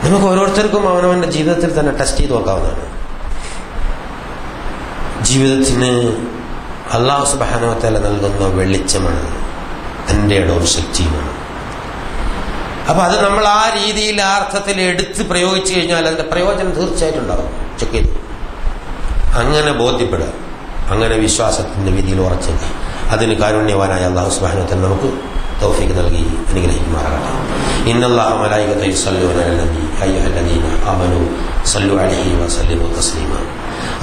നമുക്ക് ഓരോരുത്തർക്കും അവനവൻ്റെ ജീവിതത്തിൽ തന്നെ ടെസ്റ്റ് ചെയ്ത് നോക്കാവുന്നതാണ്. ജീവിതത്തിന് അല്ലാഹു സുബ്ഹാനഹു വ തആല നൽകുന്ന വെളിച്ചമാണ്, തൻ്റെ ഇടവും ശക്തിയുമാണ്. അപ്പം അത് നമ്മൾ ആ രീതിയിൽ ആ അർത്ഥത്തിൽ എടുത്ത് പ്രയോഗിച്ചു കഴിഞ്ഞാൽ അതിൻ്റെ പ്രയോജനം തീർച്ചയായിട്ടും ഉണ്ടാകും. ചെക്ക് ചെയ്തു അങ്ങനെ ബോധ്യപ്പെടുക, അങ്ങനെ വിശ്വാസത്തിൻ്റെ വിധിയിൽ ഉറച്ചു. അതിന് കാരുണ്യവാനായ അല്ലാഹു സുബ്ഹാനഹു വ തആല നമുക്ക് തൗഫീഖ് നൽകി അനുഗ്രഹിക്കുമാറാകട്ടെ. ഇന്നല്ലാഹ മലായികതഹു യുസല്ലൂന അലൻ നബി അയ്യുഹല്ലദീന ആമനൂ സല്ലു അലൈഹി വസല്ലിമു തസ്ലീമാ.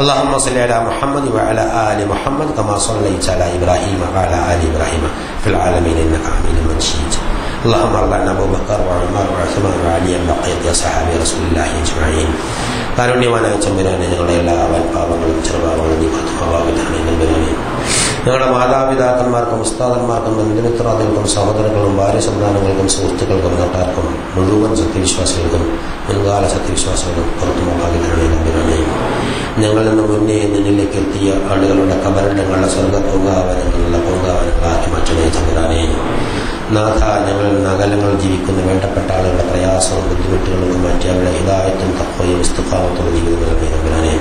اللهم صل على محمد وعلى آل محمد كما صليت على إبراهيم وعلى آل إبراهيم في العالمين إنك حميد مجيد. اللهم ارض عن أبو بكر وعمر وعثمان وعلي وبقية أصحاب رسول الله أجمعين. കാരുണ്യവാനായ തമ്പുരാനെ, ഞങ്ങളുടെ എല്ലാ പാപങ്ങളും ചെറുപാപങ്ങളും നീ മാറ്റുമാറാകട്ടെ. ഞങ്ങളുടെ മാതാപിതാക്കന്മാർക്കും ഉസ്താദന്മാർക്കും ബന്ധുമിത്രാദികൾക്കും സഹോദരങ്ങൾക്കും ഭാര്യ സന്താനങ്ങൾക്കും സുഹൃത്തുക്കൾക്കും നാട്ടാർക്കും മുഴുവൻ സത്യവിശ്വാസികൾക്കും മുൻകാല സത്യവിശ്വാസികൾക്കും പുറത്തുമാകാതെ തമ്പുരാനെ, ഞങ്ങളിൽ നിന്ന് മുന്നേ നിന്നിലേക്ക് എത്തിയ ആളുകളുടെ കബറിടങ്ങളുടെ സ്വർഗ പൂങ്കാവനങ്ങളുള്ള പൂങ്കാവനങ്ങളാക്കി മാറ്റണേ തമ്പുരാനെ. നാഥ, ഞങ്ങൾ നഗരങ്ങൾ ജീവിക്കുന്ന വേണ്ടപ്പെട്ട ആളുകളുടെ പ്രയാസവും ബുദ്ധിമുട്ടുകളും മാറ്റി അവരുടെ ഹിദായത്തും തഖ്വയും ഇസ്തിഖാമത്തുള്ള ജീവിതം നൽകണേ തമ്പുരാനെ.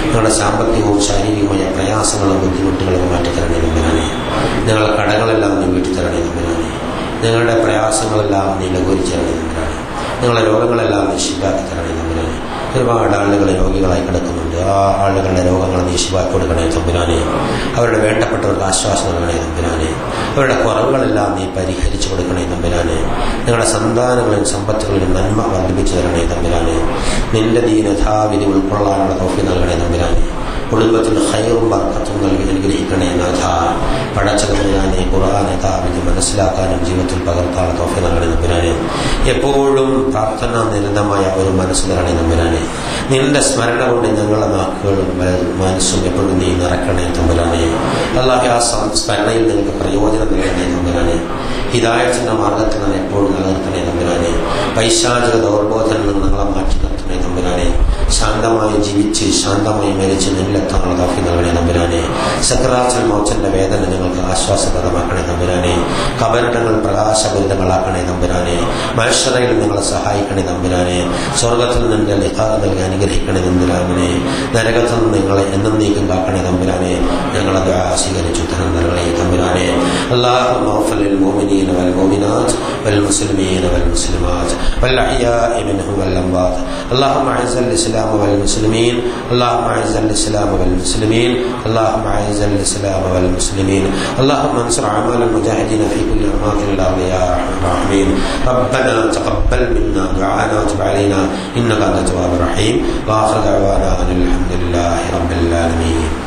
ഞങ്ങളുടെ സാമ്പത്തികവും ശാരീരികമായ പ്രയാസങ്ങളും ബുദ്ധിമുട്ടുകളും മാറ്റിത്തരണേ തമ്പുരാനെ. ഞങ്ങളുടെ കടകളെല്ലാം നീ വീട്ടിത്തരണേ തമ്പുരാനെ. ഞങ്ങളുടെ പ്രയാസങ്ങളെല്ലാം നീ ലഘൂകരിച്ചു തരണേ തമ്പുരാനെ. ഞങ്ങളുടെ രോഗങ്ങളെല്ലാം നീ ശിഫാക്കി തരണേ തമ്പുരാനെ. ഒരുപാട് ആളുകൾ രോഗികളായി കിടക്കുന്നുണ്ട്. ആ ആളുകളുടെ രോഗങ്ങൾ നീ ശിഫാക്കി കൊടുക്കണേ തമ്പുരാനെ. അവരുടെ വേണ്ടപ്പെട്ടവർക്ക് ആശ്വാസം നൽകണേ തമ്പുരാനെ. അവരുടെ കുറവുകളെല്ലാം നീ പരിഹരിച്ചു കൊടുക്കണേ തമ്പുരാനെ. ഞങ്ങളുടെ സന്താനങ്ങളിലും സമ്പത്തുകളിലും നന്മ വർദ്ധിപ്പിച്ചു തരണേ തമ്പുരാനെ. നിന്റെ ദീൻ യഥാവിധി ഉൾക്കൊള്ളാനുള്ള തൗഫീഖ് നൽകണേ തമ്പുരാനെ. കുടുംബത്തിൽ ഖൈറും ബർക്കത്തും നൽകി അനുഗ്രഹിക്കണേ നാഥ. പടച്ച തമ്പുരാനെ, ഖുർആൻ യഥാവിധി മനസ്സിലാക്കാനും ജീവിതത്തിൽ പകർത്താനുള്ള തൗഫീഖ് നൽകണേ തമ്പുരാനെ. എപ്പോഴും പ്രാർത്ഥന നിരന്തമായ ഒരു മനസ്സ് തരണേ തമ്പുരാനെ. നിന്റെ സ്മരണ കൊണ്ട് ഞങ്ങളുടെ നാക്കുകളും മനസ്സും എപ്പോഴും നീ നിറക്കണേ തമ്പുരാനെ. അല്ലാഹു ആ സ്മരണയിൽ നിങ്ങൾക്ക് പ്രയോജനം നൽകണേ തമ്പുരാനെ. ഹിദായത്തിന്റെ മാർഗത്തിൽ നിന്ന് എപ്പോഴും നിലനിർത്തണേ തമ്പുരാനെ. പൈശാചിക ദൗർബോധനത്തിൽ നിന്ന് ഞങ്ങളെ മാറ്റി നിർത്തണേ തമ്പുരാനെ. ശാന്തമായി ജീവിച്ച് ശാന്തമായി മരിച്ച് നിന്നിലെത്താനുള്ള തൗഫീഖ് നൽകണേ തമ്പുരാനെ. സക്രാത്തുൽ മൗത്തിന്റെ വേദന ഞങ്ങൾക്ക് ആശ്വാസപ്രദമാക്കണേ തമ്പുരാനെ. കബറിടങ്ങൾ പ്രകാശപൂരിതങ്ങളാക്കണേ തമ്പുരാനെ. മനുഷ്യരയിൽ നിങ്ങളെ സഹായിക്കണേ തമ്പുരാനെ. സ്വർഗത്തിൽ നിന്റെ ലിഖാ നൽകി അനുഗ്രഹിക്കണേ തമ്പുരാനെ. നരകത്തിൽ നിന്ന് നിങ്ങളെ എന്നേക്കും കാക്കണേ തമ്പുരാനെ. ഞങ്ങളെ ദുആ സ്വീകരിച്ചു ഉത്തരം നൽകണേ തമ്പുരാനെ. അല്ലാഹുമ്മ ഗ്ഫിർ ലിൽ മുഅ്മിനീന വൽ മുഅ്മിനാത്ത് വൽ മുസ്ലിമീന വൽ മുസ്ലിമാത്ത് വൽ അഹ്യാഇ മിൻഹും വൽ അംവാത്ത്. അല്ലാഹുമ്മ അഇസ്സൽ ഇസ്ലാം الإسلام والمسلمين اللهم أعز الإسلام والمسلمين اللهم أعز الإسلام والمسلمين اللهم انصر أعمال المجاهدين في كل أماكن الأرض يا أرحم الراحمين ربنا تقبل منا دعاءنا وتب علينا إنك أنت التواب الرحيم وآخر دعوانا أن الحمد لله رب العالمين.